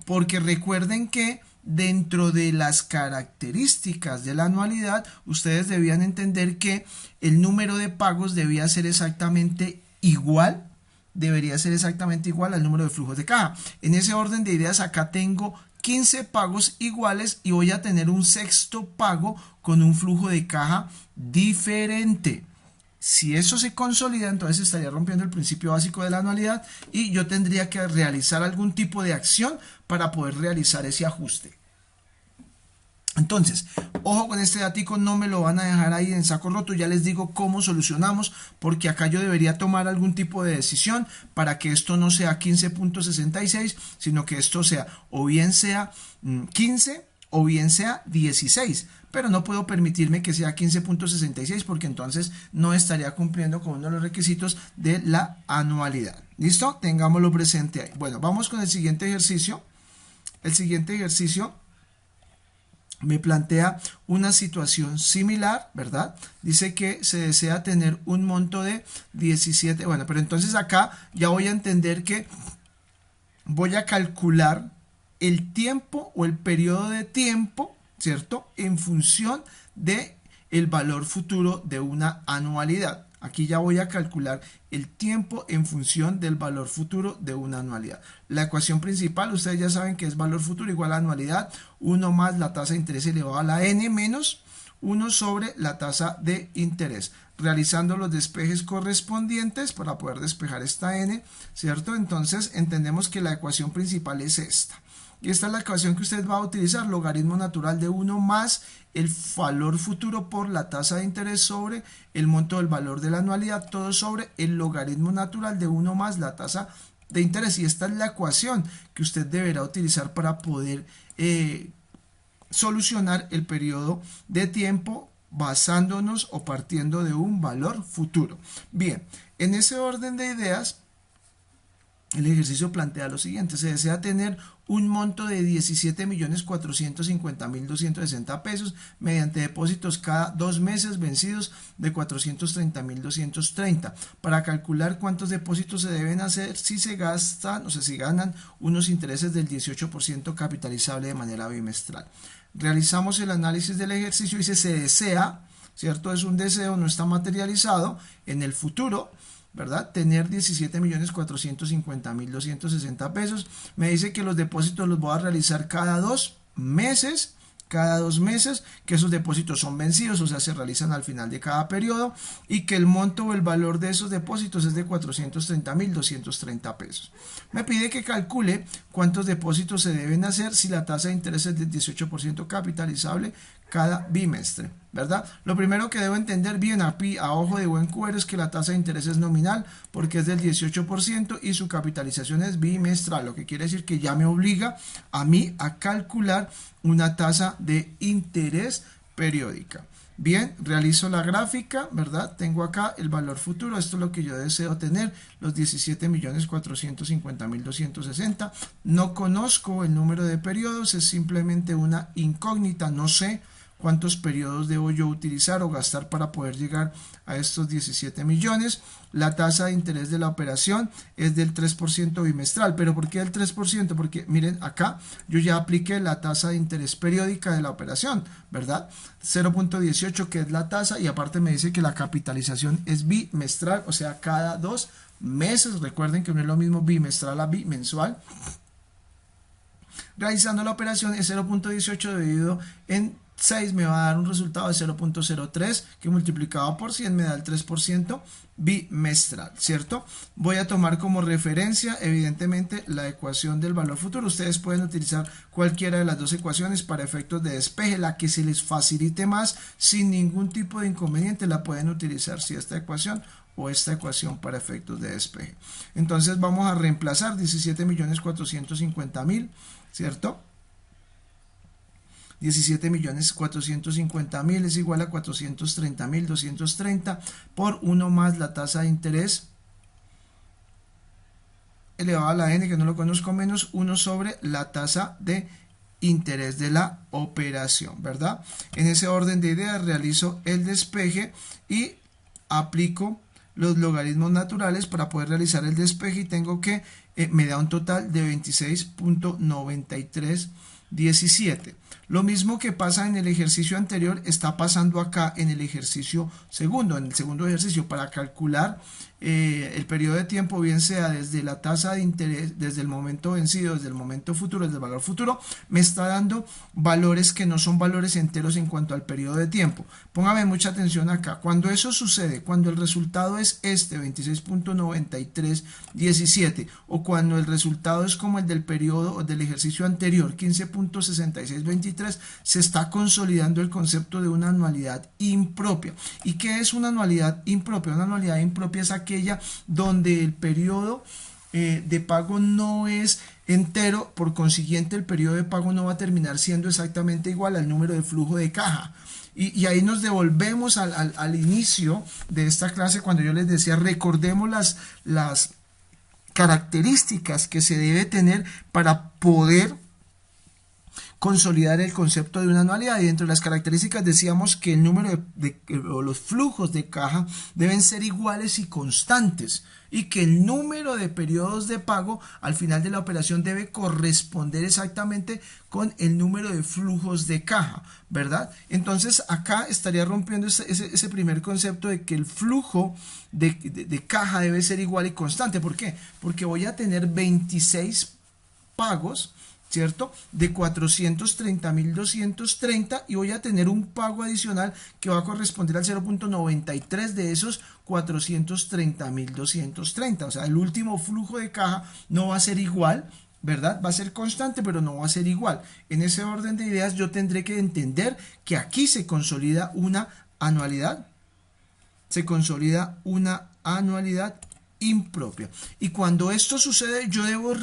Porque recuerden que dentro de las características de la anualidad, ustedes debían entender que el número de pagos debía ser exactamente igual, debería ser exactamente igual al número de flujos de caja. En ese orden de ideas, acá tengo 15 pagos iguales y voy a tener un sexto pago con un flujo de caja diferente. Si eso se consolida, entonces estaría rompiendo el principio básico de la anualidad y yo tendría que realizar algún tipo de acción para poder realizar ese ajuste. Entonces, ojo con este datico, no me lo van a dejar ahí en saco roto, ya les digo cómo solucionamos, porque acá yo debería tomar algún tipo de decisión para que esto no sea 15.66, sino que esto sea o bien sea 15 o bien sea 16, pero no puedo permitirme que sea 15.66 porque entonces no estaría cumpliendo con uno de los requisitos de la anualidad. ¿Listo? Tengámoslo presente ahí. Bueno, vamos con el siguiente ejercicio. El siguiente ejercicio me plantea una situación similar, ¿verdad? Dice que se desea tener un monto de 17, bueno, pero entonces acá ya voy a entender que voy a calcular el tiempo o el periodo de tiempo, ¿cierto? En función de el valor futuro de una anualidad. Aquí ya voy a calcular el tiempo en función del valor futuro de una anualidad. La ecuación principal, ustedes ya saben que es valor futuro igual a anualidad, 1 más la tasa de interés elevado a la n menos 1 sobre la tasa de interés. Realizando los despejes correspondientes para poder despejar esta n, ¿cierto? Entonces entendemos que la ecuación principal es esta. Y esta es la ecuación que usted va a utilizar, logaritmo natural de 1 más el valor futuro por la tasa de interés sobre el monto del valor de la anualidad, todo sobre el logaritmo natural de 1 más la tasa de interés. Y esta es la ecuación que usted deberá utilizar para poder solucionar el periodo de tiempo basándonos o partiendo de un valor futuro. Bien, en ese orden de ideas, el ejercicio plantea lo siguiente: se desea tener un monto de 17.450.260 pesos mediante depósitos cada 2 meses vencidos de 430.230. Para calcular cuántos depósitos se deben hacer si se gastan, o sea, si ganan unos intereses del 18% capitalizable de manera bimestral. Realizamos el análisis del ejercicio y se desea, ¿cierto? Es un deseo, no está materializado en el futuro, ¿verdad? Tener 17.450.260 pesos. Me dice que los depósitos los voy a realizar cada 2 meses, que esos depósitos son vencidos, o sea, se realizan al final de cada periodo, y que el monto o el valor de esos depósitos es de 430.230 pesos. Me pide que calcule cuántos depósitos se deben hacer si la tasa de interés es del 18% capitalizable cada bimestre, ¿verdad? Lo primero que debo entender bien a ojo de buen cubero es que la tasa de interés es nominal porque es del 18% y su capitalización es bimestral, lo que quiere decir que ya me obliga a mí a calcular una tasa de interés periódica. Bien, realizo la gráfica, ¿verdad? Tengo acá el valor futuro, esto es lo que yo deseo tener, los 17.450.260. No conozco el número de periodos, es simplemente una incógnita, no sé cuántos periodos debo yo utilizar o gastar para poder llegar a estos 17 millones. La tasa de interés de la operación es del 3% bimestral. ¿Pero por qué el 3%? Porque miren, acá yo ya apliqué la tasa de interés periódica de la operación, ¿verdad? 0.18, que es la tasa, y aparte me dice que la capitalización es bimestral, o sea, cada 2 meses. Recuerden que no es lo mismo bimestral a bimensual. Realizando la operación, es 0.18 dividido en 6 me va a dar un resultado de 0.03 que multiplicado por 100 me da el 3% bimestral, ¿cierto? Voy a tomar como referencia evidentemente la ecuación del valor futuro. Ustedes pueden utilizar cualquiera de las dos ecuaciones para efectos de despeje, la que se les facilite más sin ningún tipo de inconveniente la pueden utilizar, si esta ecuación o esta ecuación para efectos de despeje. Entonces vamos a reemplazar 17.450.000, ¿cierto? 17.450.000 es igual a 430.230 por 1 más la tasa de interés elevado a la n, que no lo conozco, menos 1 sobre la tasa de interés de la operación, ¿verdad? En ese orden de ideas realizo el despeje y aplico los logaritmos naturales para poder realizar el despeje y tengo que me da un total de 26.9317. Lo mismo que pasa en el ejercicio anterior está pasando acá en el ejercicio segundo, en el segundo ejercicio, para calcular el periodo de tiempo, bien sea desde la tasa de interés, desde el momento vencido, desde el momento futuro, desde el valor futuro, me está dando valores que no son valores enteros en cuanto al periodo de tiempo. Póngame mucha atención acá. Cuando eso sucede, cuando el resultado es este 26.9317 o cuando el resultado es como el del periodo o del ejercicio anterior 15.6623, se está consolidando el concepto de una anualidad impropia. ¿Y qué es una anualidad impropia? Una anualidad impropia es aquella donde el periodo de pago no es entero, por consiguiente el periodo de pago no va a terminar siendo exactamente igual al número de flujo de caja. Y ahí nos devolvemos al inicio de esta clase cuando yo les decía, recordemos las características que se debe tener para poder consolidar el concepto de una anualidad. Y dentro de las características decíamos que el número o los flujos de caja deben ser iguales y constantes, y que el número de periodos de pago al final de la operación debe corresponder exactamente con el número de flujos de caja, ¿verdad? Entonces acá estaría rompiendo ese primer concepto de que el flujo de caja debe ser igual y constante. ¿Por qué? Porque voy a tener 26 pagos, ¿cierto? De 430.230 y voy a tener un pago adicional que va a corresponder al 0.93 de esos 430.230. O sea, el último flujo de caja no va a ser igual, ¿verdad? Va a ser constante, pero no va a ser igual. En ese orden de ideas yo tendré que entender que aquí se consolida una anualidad. Se consolida una anualidad impropia. Y cuando esto sucede, yo debo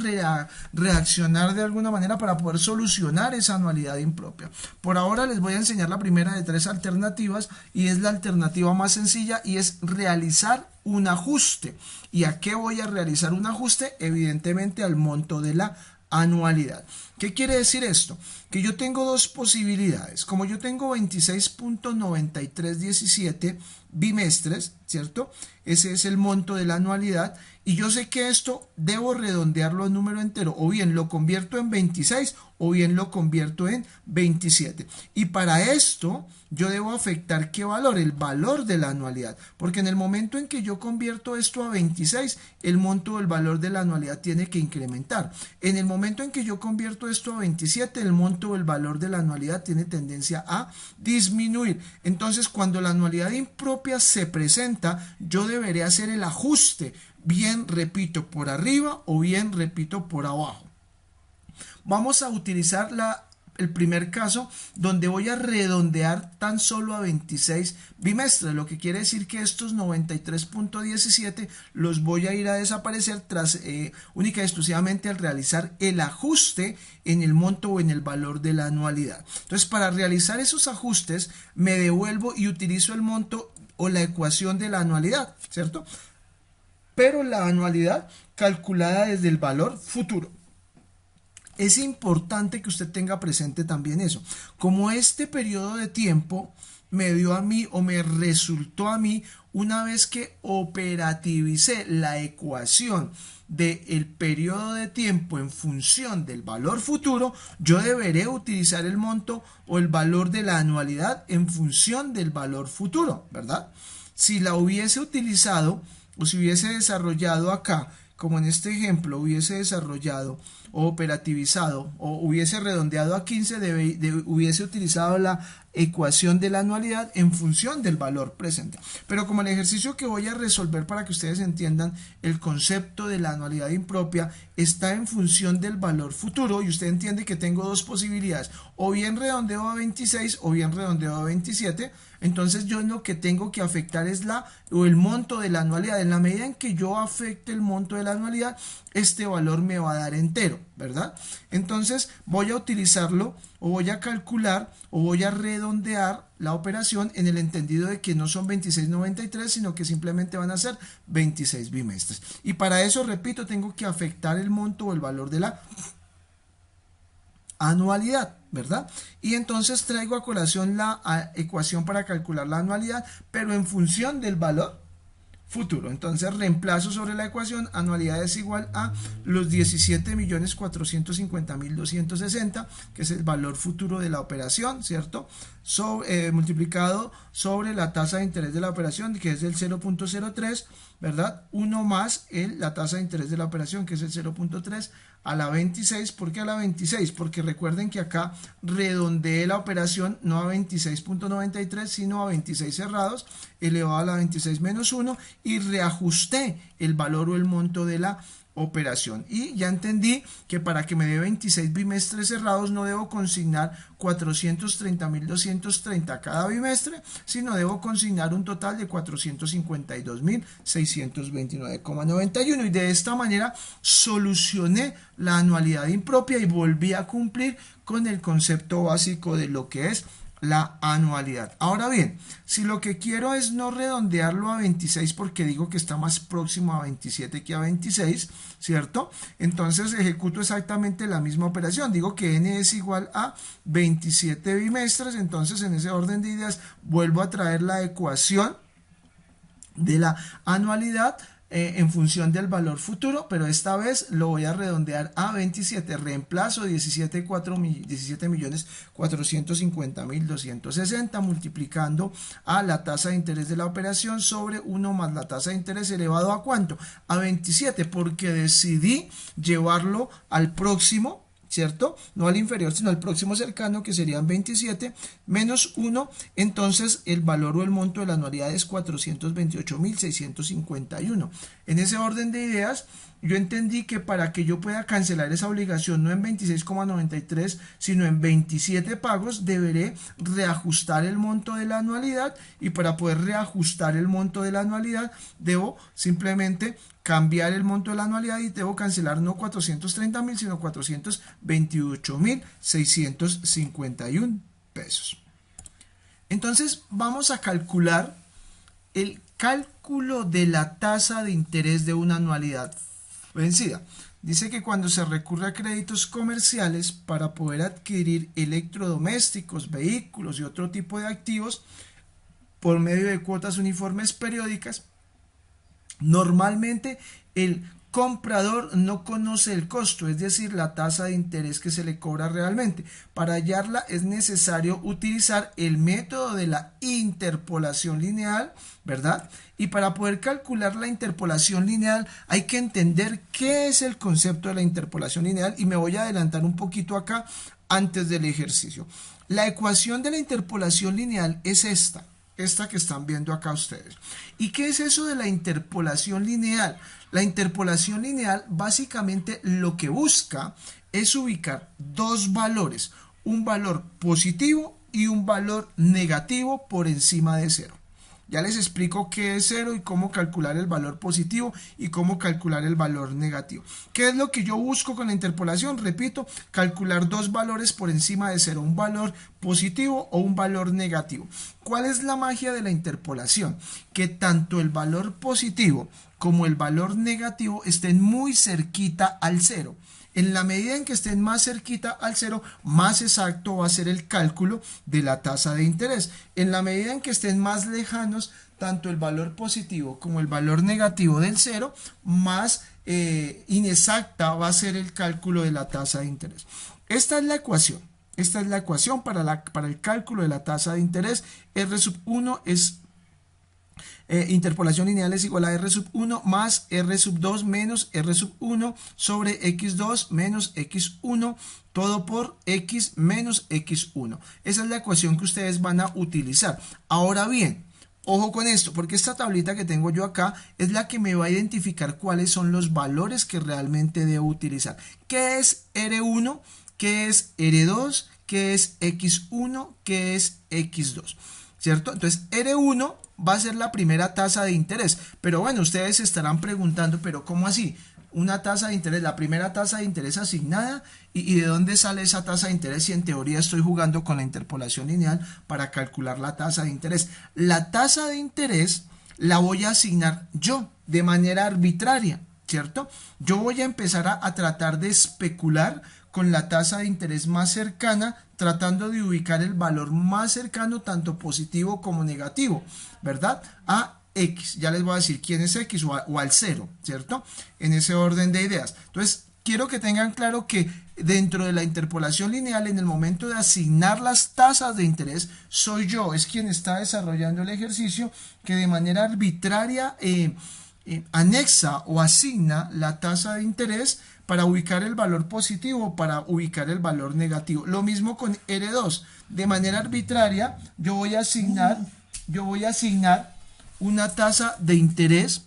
reaccionar de alguna manera para poder solucionar esa anualidad impropia. Por ahora les voy a enseñar la primera de tres alternativas, y es la alternativa más sencilla, y es realizar un ajuste. ¿Y a qué voy a realizar un ajuste? Evidentemente al monto de la anualidad. ¿Qué quiere decir esto? Que yo tengo dos posibilidades. Como yo tengo 26.9317 bimestres, ¿cierto? Ese es el monto de la anualidad, y yo sé que esto debo redondearlo a número entero, o bien lo convierto en 26 o bien lo convierto en 27. Y para esto yo debo afectar ¿qué valor? El valor de la anualidad, porque en el momento en que yo convierto esto a 26, el monto del valor de la anualidad tiene que incrementar. En el momento en que yo convierto esto a 27, el monto del valor de la anualidad tiene tendencia a disminuir. Entonces, cuando la anualidad impropia se presenta, yo deberé hacer el ajuste, bien repito por arriba o bien repito por abajo. Vamos a utilizar el primer caso, donde voy a redondear tan solo a 26 bimestres, lo que quiere decir que estos 93.17 los voy a ir a desaparecer tras única y exclusivamente al realizar el ajuste en el monto o en el valor de la anualidad. Entonces, para realizar esos ajustes me devuelvo y utilizo el monto o la ecuación de la anualidad, ¿cierto? Pero la anualidad calculada desde el valor futuro. Es importante que usted tenga presente también eso. Como este periodo de tiempo me dio a mí o me resultó a mí una vez que operativicé la ecuación del periodo de tiempo en función del valor futuro, yo deberé utilizar el monto o el valor de la anualidad en función del valor futuro, ¿verdad? Si la hubiese utilizado o si hubiese desarrollado acá, como en este ejemplo, hubiese desarrollado o operativizado o hubiese redondeado a 15, hubiese utilizado la ecuación de la anualidad en función del valor presente. Pero como el ejercicio que voy a resolver para que ustedes entiendan el concepto de la anualidad impropia está en función del valor futuro, y usted entiende que tengo dos posibilidades, o bien redondeo a 26 o bien redondeo a 27, entonces yo lo que tengo que afectar es el monto de la anualidad. En la medida en que yo afecte el monto de la anualidad, este valor me va a dar entero, ¿verdad? Entonces voy a utilizarlo o voy a calcular o voy a redondear la operación en el entendido de que no son 26.93, sino que simplemente van a ser 26 bimestres. Y para eso, repito, tengo que afectar el monto o el valor de la anualidad, ¿verdad? Y entonces traigo a colación la ecuación para calcular la anualidad, pero en función del valor futuro. Entonces reemplazo sobre la ecuación anualidad es igual a los 17.450.260, que es el valor futuro de la operación, ¿cierto? Multiplicado sobre la tasa de interés de la operación, que es el 0.03, ¿verdad? 1 más la tasa de interés de la operación, que es el 0.3, a la 26. ¿Por qué a la 26? Porque recuerden que acá redondeé la operación no a 26.93, sino a 26 cerrados, elevado a la 26 menos 1, y reajusté el valor o el monto de la operación. Y ya entendí que para que me dé 26 bimestres cerrados no debo consignar 430.230 cada bimestre, sino debo consignar un total de 452.629,91, y de esta manera solucioné la anualidad impropia y volví a cumplir con el concepto básico de lo que es la anualidad. Ahora bien, si lo que quiero es no redondearlo a 26 porque digo que está más próximo a 27 que a 26, ¿cierto? Entonces ejecuto exactamente la misma operación. Digo que n es igual a 27 bimestres. Entonces en ese orden de ideas vuelvo a traer la ecuación de la anualidad en función del valor futuro, pero esta vez lo voy a redondear a 27. Reemplazo 17.450.260 multiplicando a la tasa de interés de la operación sobre 1 más la tasa de interés elevado a ¿cuánto? A 27, porque decidí llevarlo al próximo, ¿cierto? No al inferior, sino al próximo cercano, que serían 27 menos 1. Entonces el valor o el monto de la anualidad es 428.651. En ese orden de ideas, yo entendí que para que yo pueda cancelar esa obligación no en 26,93, sino en 27 pagos, deberé reajustar el monto de la anualidad, y para poder reajustar el monto de la anualidad debo simplemente cambiar el monto de la anualidad y debo cancelar no 430.000, sino 428.651 pesos. Entonces vamos a calcular el cálculo de la tasa de interés de una anualidad vencida. Dice que cuando se recurre a créditos comerciales para poder adquirir electrodomésticos, vehículos y otro tipo de activos por medio de cuotas uniformes periódicas, normalmente el comprador no conoce el costo, es decir, la tasa de interés que se le cobra realmente. Para hallarla es necesario utilizar el método de la interpolación lineal, ¿verdad? Y para poder calcular la interpolación lineal hay que entender qué es el concepto de la interpolación lineal, y me voy a adelantar un poquito acá antes del ejercicio. La ecuación de la interpolación lineal es esta que están viendo acá ustedes. ¿Y qué es eso de la interpolación lineal? La interpolación lineal básicamente lo que busca es ubicar dos valores, un valor positivo y un valor negativo por encima de cero. Ya les explico qué es cero y cómo calcular el valor positivo y cómo calcular el valor negativo. ¿Qué es lo que yo busco con la interpolación? Repito, calcular dos valores por encima de cero, un valor positivo o un valor negativo. ¿Cuál es la magia de la interpolación? Que tanto el valor positivo como el valor negativo estén muy cerquita al cero. En la medida en que estén más cerquita al cero, más exacto va a ser el cálculo de la tasa de interés. En la medida en que estén más lejanos, tanto el valor positivo como el valor negativo del cero, más inexacta va a ser el cálculo de la tasa de interés. Esta es la ecuación. Esta es la ecuación para el cálculo de la tasa de interés. R1 es interpolación lineal es igual a R1 más R2 menos R1 sobre X2 menos X1, todo por X menos X1. Esa es la ecuación que ustedes van a utilizar. Ahora bien, ojo con esto, porque esta tablita que tengo yo acá es la que me va a identificar cuáles son los valores que realmente debo utilizar. ¿Qué es R1? ¿Qué es R2? ¿Qué es X1? ¿Qué es X2? ¿Cierto? Entonces R1 va a ser la primera tasa de interés, pero bueno, ustedes se estarán preguntando, pero ¿cómo así? Una tasa de interés, la primera tasa de interés asignada, ¿y de dónde sale esa tasa de interés si en teoría estoy jugando con la interpolación lineal para calcular la tasa de interés? La tasa de interés la voy a asignar yo de manera arbitraria, ¿cierto? Yo voy a empezar a tratar de especular con la tasa de interés más cercana, tratando de ubicar el valor más cercano, tanto positivo como negativo, ¿verdad? A X. Ya les voy a decir quién es X o al 0, ¿cierto? En ese orden de ideas. Entonces, quiero que tengan claro que dentro de la interpolación lineal, en el momento de asignar las tasas de interés, soy yo, es quien está desarrollando el ejercicio que de manera arbitraria anexa o asigna la tasa de interés para ubicar el valor positivo o para ubicar el valor negativo. Lo mismo con R2. De manera arbitraria, yo voy a asignar una tasa de interés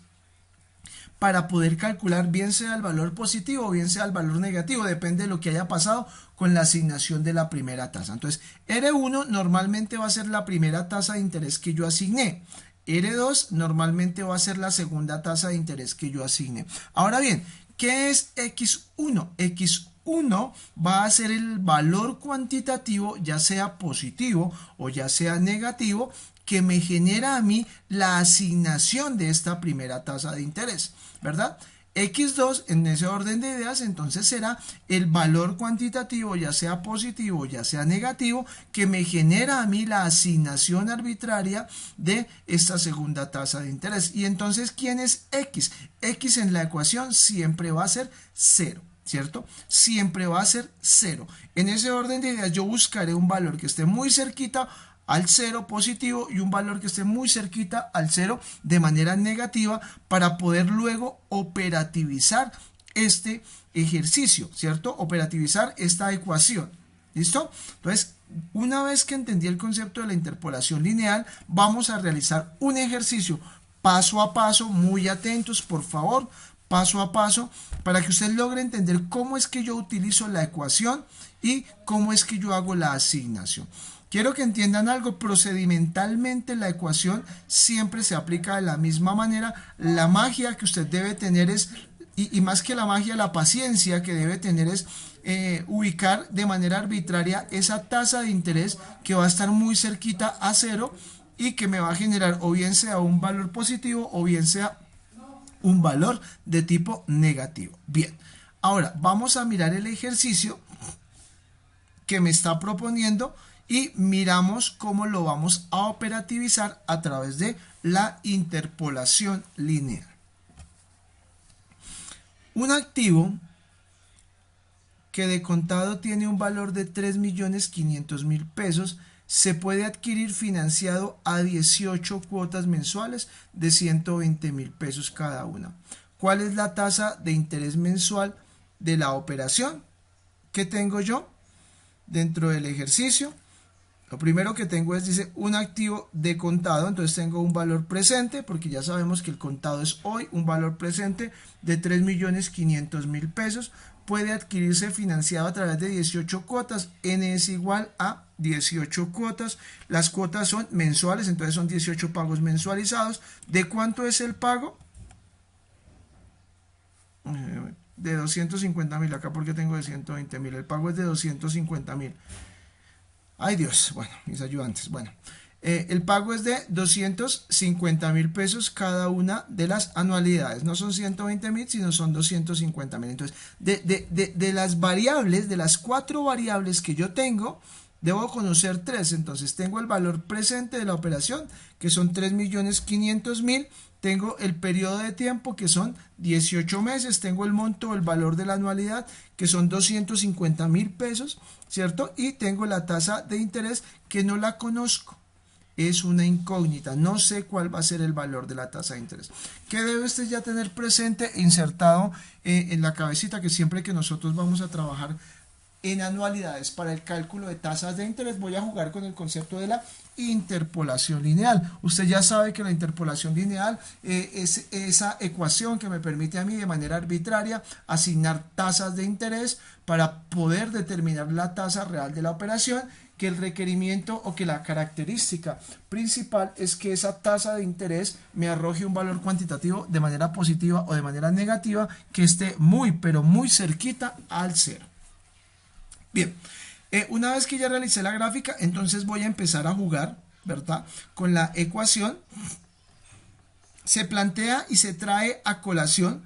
para poder calcular bien sea el valor positivo o bien sea el valor negativo, depende de lo que haya pasado con la asignación de la primera tasa. Entonces, R1 normalmente va a ser la primera tasa de interés que yo asigné. R2 normalmente va a ser la segunda tasa de interés que yo asigné. Ahora bien, ¿qué es X1? X1 va a ser el valor cuantitativo, ya sea positivo o ya sea negativo, que me genera a mí la asignación de esta primera tasa de interés, ¿verdad? X2 en ese orden de ideas entonces será el valor cuantitativo, ya sea positivo o ya sea negativo, que me genera a mí la asignación arbitraria de esta segunda tasa de interés. Y entonces, ¿quién es X? X en la ecuación siempre va a ser 0. ¿Cierto? Siempre va a ser 0. En ese orden de ideas yo buscaré un valor que esté muy cerquita al 0 positivo y un valor que esté muy cerquita al 0 de manera negativa para poder luego operativizar este ejercicio, ¿cierto? Operativizar esta ecuación. ¿Listo? Entonces, una vez que entendí el concepto de la interpolación lineal, vamos a realizar un ejercicio paso a paso, muy atentos, por favor, paso a paso, para que usted logre entender cómo es que yo utilizo la ecuación y cómo es que yo hago la asignación. Quiero que entiendan algo, procedimentalmente la ecuación siempre se aplica de la misma manera. La magia que usted debe tener es, y más que la magia, la paciencia que debe tener es ubicar de manera arbitraria esa tasa de interés que va a estar muy cerquita a 0 y que me va a generar o bien sea un valor positivo o bien sea un valor de tipo negativo. Bien, ahora vamos a mirar el ejercicio que me está proponiendo y miramos cómo lo vamos a operativizar a través de la interpolación lineal. Un activo que de contado tiene un valor de 3.500.000 pesos se puede adquirir financiado a 18 cuotas mensuales de 120.000 pesos cada una. ¿Cuál es la tasa de interés mensual de la operación? ¿Qué tengo yo dentro del ejercicio? Lo primero que tengo es, dice, un activo de contado, entonces tengo un valor presente, porque ya sabemos que el contado es hoy, un valor presente de 3.500.000 pesos, puede adquirirse financiado a través de 18 cuotas, n es igual a 18 cuotas, las cuotas son mensuales, entonces son 18 pagos mensualizados. ¿De cuánto es el pago? De 250.000, acá porque tengo de 120.000, el pago es de 250.000. Ay Dios, bueno, mis ayudantes, bueno, el pago es de 250.000 pesos cada una de las anualidades, no son 120.000, sino son 250.000. Entonces, de las variables, de las 4 variables que yo tengo, debo conocer 3, entonces tengo el valor presente de la operación, que son 3.500.000, tengo el periodo de tiempo, que son 18 meses, tengo el monto, el valor de la anualidad, que son 250.000 pesos, ¿cierto? Y tengo la tasa de interés, que no la conozco, es una incógnita, no sé cuál va a ser el valor de la tasa de interés. ¿Qué debe usted ya tener presente, insertado en la cabecita? Que siempre que nosotros vamos a trabajar en anualidades para el cálculo de tasas de interés, voy a jugar con el concepto de la interpolación lineal. Usted ya sabe que la interpolación lineal es esa ecuación que me permite a mí de manera arbitraria asignar tasas de interés para poder determinar la tasa real de la operación, que el requerimiento o que la característica principal es que esa tasa de interés me arroje un valor cuantitativo de manera positiva o de manera negativa que esté muy pero muy cerquita al 0. Bien, una vez que ya realicé la gráfica, entonces voy a empezar a jugar, ¿verdad? Con la ecuación. Se plantea y se trae a colación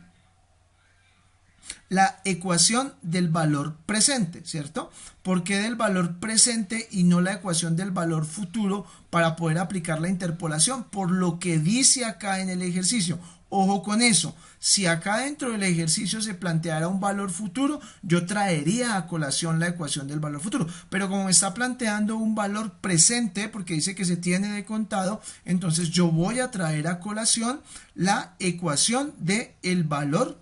la ecuación del valor presente, ¿cierto? ¿Por qué del valor presente y no la ecuación del valor futuro para poder aplicar la interpolación? Por lo que dice acá en el ejercicio. Ojo con eso, si acá dentro del ejercicio se planteara un valor futuro, yo traería a colación la ecuación del valor futuro, pero como me está planteando un valor presente, porque dice que se tiene de contado, entonces yo voy a traer a colación la ecuación del valor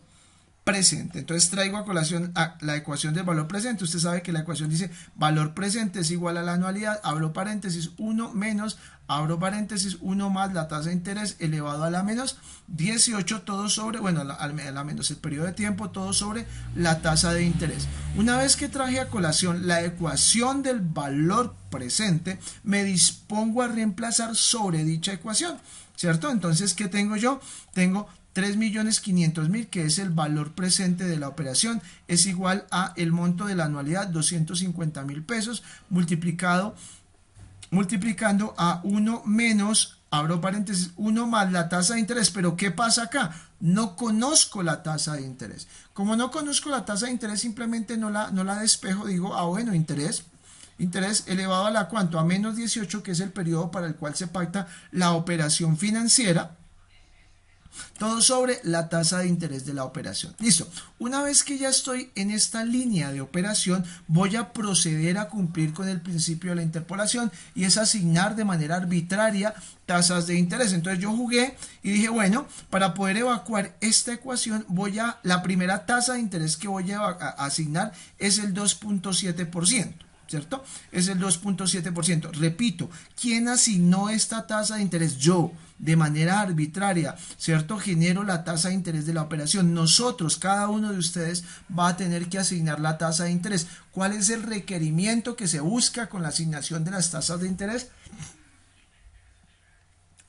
presente. Entonces traigo a colación la ecuación del valor presente. Usted sabe que la ecuación dice valor presente es igual a la anualidad, abro paréntesis, 1 menos, abro paréntesis, 1 más la tasa de interés elevado a la menos 18, todo sobre, bueno, la menos el periodo de tiempo, todo sobre la tasa de interés. Una vez que traje a colación la ecuación del valor presente, me dispongo a reemplazar sobre dicha ecuación, ¿cierto? Entonces, ¿qué tengo yo? Tengo 3.500.000, que es el valor presente de la operación, es igual a el monto de la anualidad, 250.000 pesos, multiplicando a 1 menos, abro paréntesis, 1 más la tasa de interés. Pero ¿qué pasa acá? No conozco la tasa de interés. Como no conozco la tasa de interés, simplemente no la despejo, digo, bueno, interés elevado a la ¿cuánto? A menos 18, que es el periodo para el cual se pacta la operación financiera, todo sobre la tasa de interés de la operación. Listo. Una vez que ya estoy en esta línea de operación, voy a proceder a cumplir con el principio de la interpolación, y es asignar de manera arbitraria tasas de interés. Entonces yo jugué y dije, bueno, para poder evacuar esta ecuación, la primera tasa de interés que voy a asignar es el 2.7%. ¿Cierto? Es el 2.7%. Repito, ¿quién asignó esta tasa de interés? Yo, de manera arbitraria, ¿cierto? Genero la tasa de interés de la operación. Nosotros, cada uno de ustedes va a tener que asignar la tasa de interés. ¿Cuál es el requerimiento que se busca con la asignación de las tasas de interés?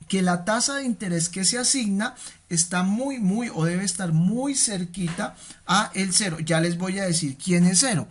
Que la tasa de interés que se asigna está o debe estar muy cerquita a el cero. Ya les voy a decir quién es cero,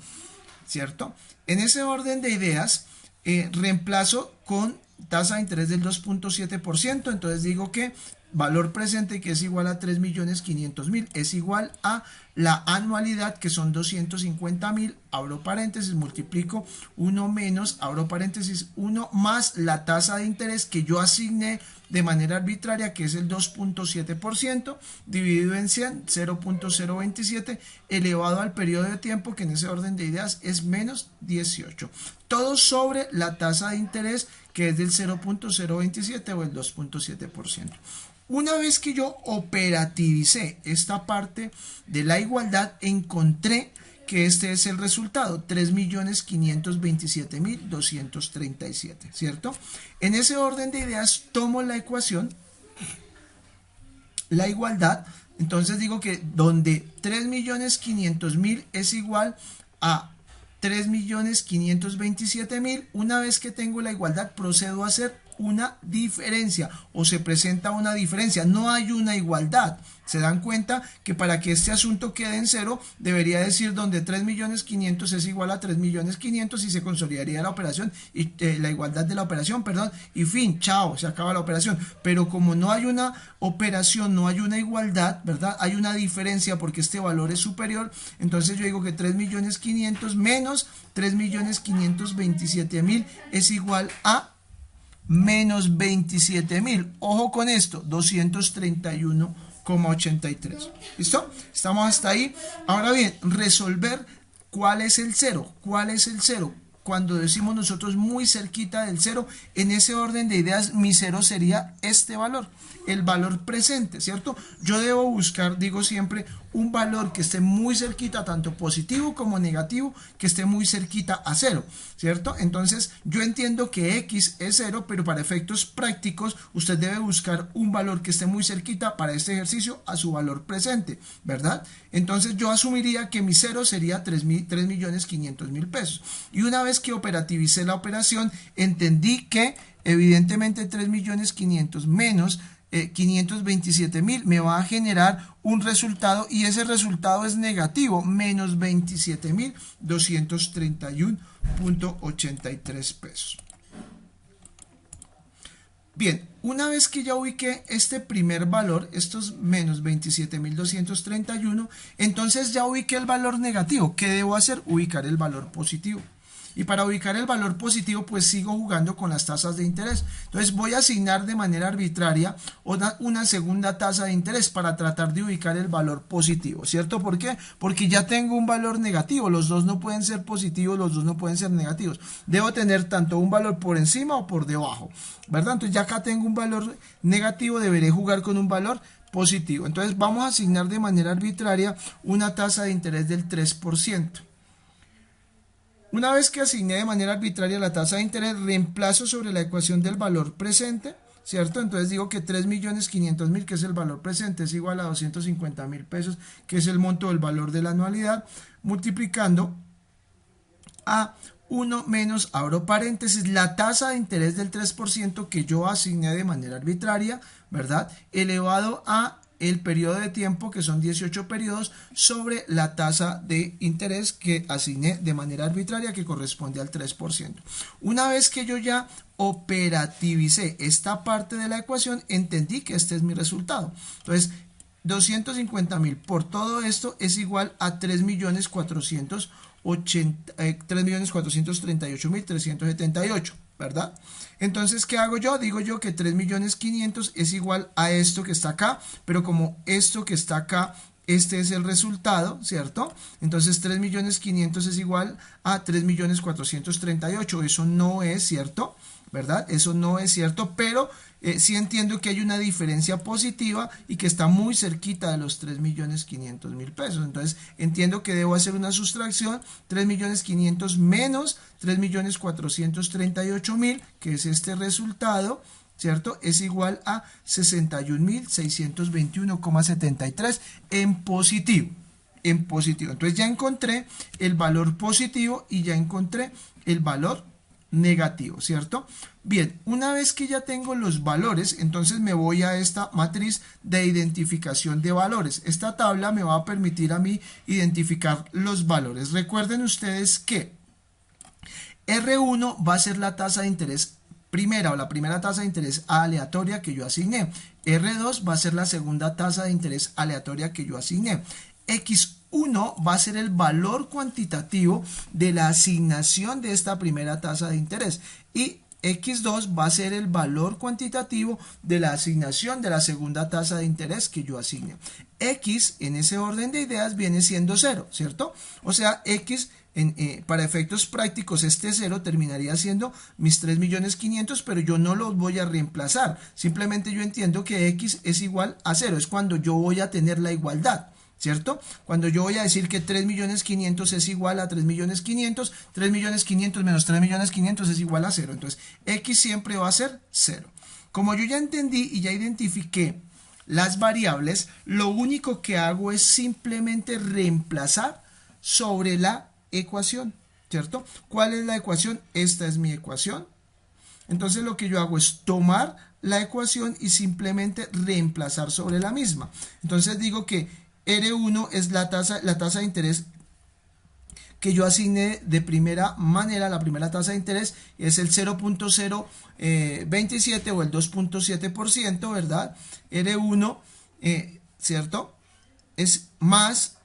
¿cierto? En ese orden de ideas, reemplazo con tasa de interés del 2.7%, entonces digo que valor presente, que es igual a 3.500.000, es igual a la anualidad, que son 250.000, abro paréntesis, multiplico 1 menos, abro paréntesis, 1 más la tasa de interés que yo asigné de manera arbitraria, que es el 2.7%, dividido en 100, 0.027, elevado al periodo de tiempo, que en ese orden de ideas es menos 18. Todo sobre la tasa de interés, que es del 0.027 o el 2.7%. Una vez que yo operativicé esta parte de la igualdad, encontré que este es el resultado, 3.527.237, ¿cierto? En ese orden de ideas tomo la ecuación, la igualdad, entonces digo que donde 3.500.000 es igual a 3.527.000, una vez que tengo la igualdad procedo a hacer una diferencia, o se presenta una diferencia, no hay una igualdad. Se dan cuenta que para que este asunto quede en cero, debería decir donde 3.500.000 es igual a 3.500.000 y se consolidaría la operación, y la igualdad de la operación, perdón, y fin, chao, se acaba la operación. Pero como no hay una operación, no hay una igualdad, ¿verdad? Hay una diferencia porque este valor es superior, entonces yo digo que 3.500.000 menos 3.527.000 es igual a menos 27.000. Ojo con esto, 231,83. ¿Listo? Estamos hasta ahí. Ahora bien, resolver cuál es el cero. ¿Cuál es el cero? Cuando decimos nosotros muy cerquita del cero, en ese orden de ideas, mi cero sería este valor, el valor presente, ¿cierto? Yo debo buscar, digo siempre, un valor que esté muy cerquita, tanto positivo como negativo, que esté muy cerquita a cero, ¿cierto? Entonces, yo entiendo que X es cero, pero para efectos prácticos, usted debe buscar un valor que esté muy cerquita para este ejercicio a su valor presente, ¿verdad? Entonces, yo asumiría que mi cero sería 3.500.000 pesos. Y una vez que operativicé la operación, entendí que, evidentemente, 3.500.000 menos 527.000 me va a generar un resultado, y ese resultado es negativo, menos 27.231,83 pesos. Bien, una vez que ya ubiqué este primer valor, estos menos 27.231, entonces ya ubiqué el valor negativo. ¿Qué debo hacer? Ubicar el valor positivo. Y para ubicar el valor positivo, pues sigo jugando con las tasas de interés. Entonces voy a asignar de manera arbitraria una segunda tasa de interés para tratar de ubicar el valor positivo, ¿cierto? ¿Por qué? Porque ya tengo un valor negativo. Los dos no pueden ser positivos, los dos no pueden ser negativos. Debo tener tanto un valor por encima o por debajo, ¿verdad? Entonces ya acá tengo un valor negativo, deberé jugar con un valor positivo. Entonces vamos a asignar de manera arbitraria una tasa de interés del 3%. Una vez que asigné de manera arbitraria la tasa de interés, reemplazo sobre la ecuación del valor presente, ¿cierto? Entonces digo que 3.500.000, que es el valor presente, es igual a 250.000 pesos, que es el monto del valor de la anualidad, multiplicando a 1 menos, abro paréntesis, la tasa de interés del 3% que yo asigné de manera arbitraria, ¿verdad? Elevado a el periodo de tiempo, que son 18 periodos, sobre la tasa de interés que asigné de manera arbitraria, que corresponde al 3%. Una vez que yo ya operativicé esta parte de la ecuación, entendí que este es mi resultado. Entonces, 250.000 por todo esto es igual a 3.438.378, ¿verdad? Entonces, ¿qué hago yo? Digo yo que 3.500.000 es igual a esto que está acá, pero como esto que está acá, este es el resultado, ¿cierto? Entonces 3.500.000 es igual a 3.438.000. Eso no es cierto, ¿verdad? Eso no es cierto, pero sí entiendo que hay una diferencia positiva y que está muy cerquita de los 3.500.000 pesos. Entonces entiendo que debo hacer una sustracción, 3.500.000 menos 3.438.000, que es este resultado, ¿cierto? Es igual a 61.621,73 en positivo. En positivo. Entonces ya encontré el valor positivo y ya encontré el valor negativo, ¿cierto? Bien, una vez que ya tengo los valores, entonces me voy a esta matriz de identificación de valores. Esta tabla me va a permitir a mí identificar los valores. Recuerden ustedes que R1 va a ser la tasa de interés primera o la primera tasa de interés aleatoria que yo asigné. R2 va a ser la segunda tasa de interés aleatoria que yo asigné. X1 va a ser el valor cuantitativo de la asignación de esta primera tasa de interés y X2 va a ser el valor cuantitativo de la asignación de la segunda tasa de interés que yo asigne. X en ese orden de ideas viene siendo 0, ¿cierto? O sea, X para efectos prácticos este 0 terminaría siendo mis 3.500.000, pero yo no los voy a reemplazar. Simplemente yo entiendo que X es igual a 0, es cuando yo voy a tener la igualdad, ¿cierto? Cuando yo voy a decir que 3.500.000 es igual a 3.500.000, 3.500.000 menos 3.500.000 es igual a 0. Entonces, X siempre va a ser 0. Como yo ya entendí y ya identifiqué las variables, lo único que hago es simplemente reemplazar sobre la ecuación, ¿cierto? ¿Cuál es la ecuación? Esta es mi ecuación. Entonces, lo que yo hago es tomar la ecuación y simplemente reemplazar sobre la misma. Entonces, digo que R1 es la tasa de interés que yo asigné de primera manera. La primera tasa de interés es el 0.027 o el 2.7%, ¿verdad? R1, ¿cierto? Es más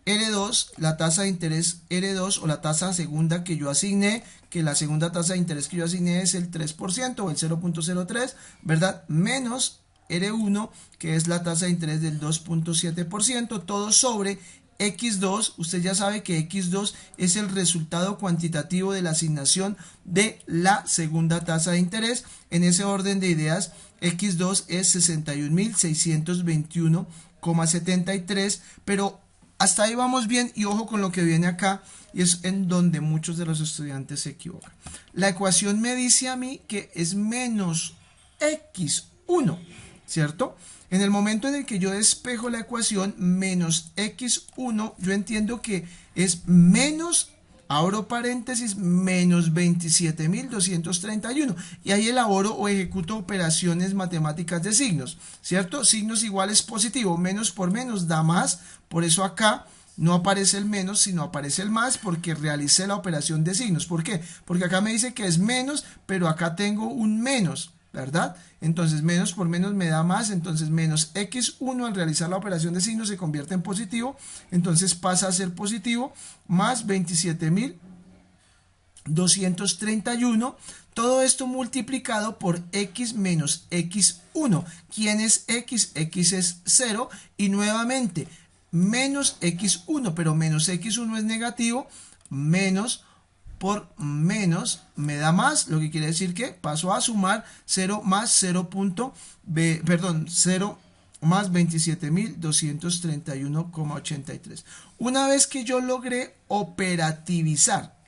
R2, la tasa de interés R2 o la tasa segunda que yo asigné, que la segunda tasa de interés que yo asigné es el 3% o el 0.03, ¿verdad? Menos R1, que es la tasa de interés del 2.7%, todo sobre X2. Usted ya sabe que X2 es el resultado cuantitativo de la asignación de la segunda tasa de interés. En ese orden de ideas, X2 es 61.621,73, pero hasta ahí vamos bien y ojo con lo que viene acá, y es en donde muchos de los estudiantes se equivocan. La ecuación me dice a mí que es menos X1, ¿cierto? En el momento en el que yo despejo la ecuación, menos X1, yo entiendo que es menos, abro paréntesis, menos 27.231. Y ahí elaboro o ejecuto operaciones matemáticas de signos, ¿cierto? Signos iguales positivo, menos por menos da más. Por eso acá no aparece el menos, sino aparece el más, porque realicé la operación de signos. ¿Por qué? Porque acá me dice que es menos, pero acá tengo un menos. ¿verdad? Entonces menos por menos me da más, entonces menos x1 al realizar la operación de signo se convierte en positivo, entonces pasa a ser positivo, más 27.231, todo esto multiplicado por x menos x1. ¿Quién es x? X es 0 y nuevamente menos x1, pero menos x1 es negativo, menos por menos me da más, lo que quiere decir que paso a sumar 0 más 0. 0 más 27.231,83. Una vez que yo logré operativizar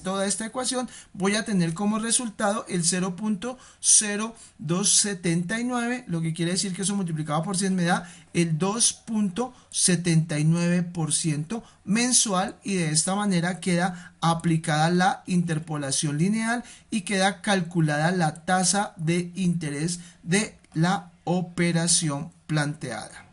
toda esta ecuación, voy a tener como resultado el 0.0279, lo que quiere decir que eso multiplicado por 100 me da el 2.79% mensual, y de esta manera queda aplicada la interpolación lineal y queda calculada la tasa de interés de la operación planteada.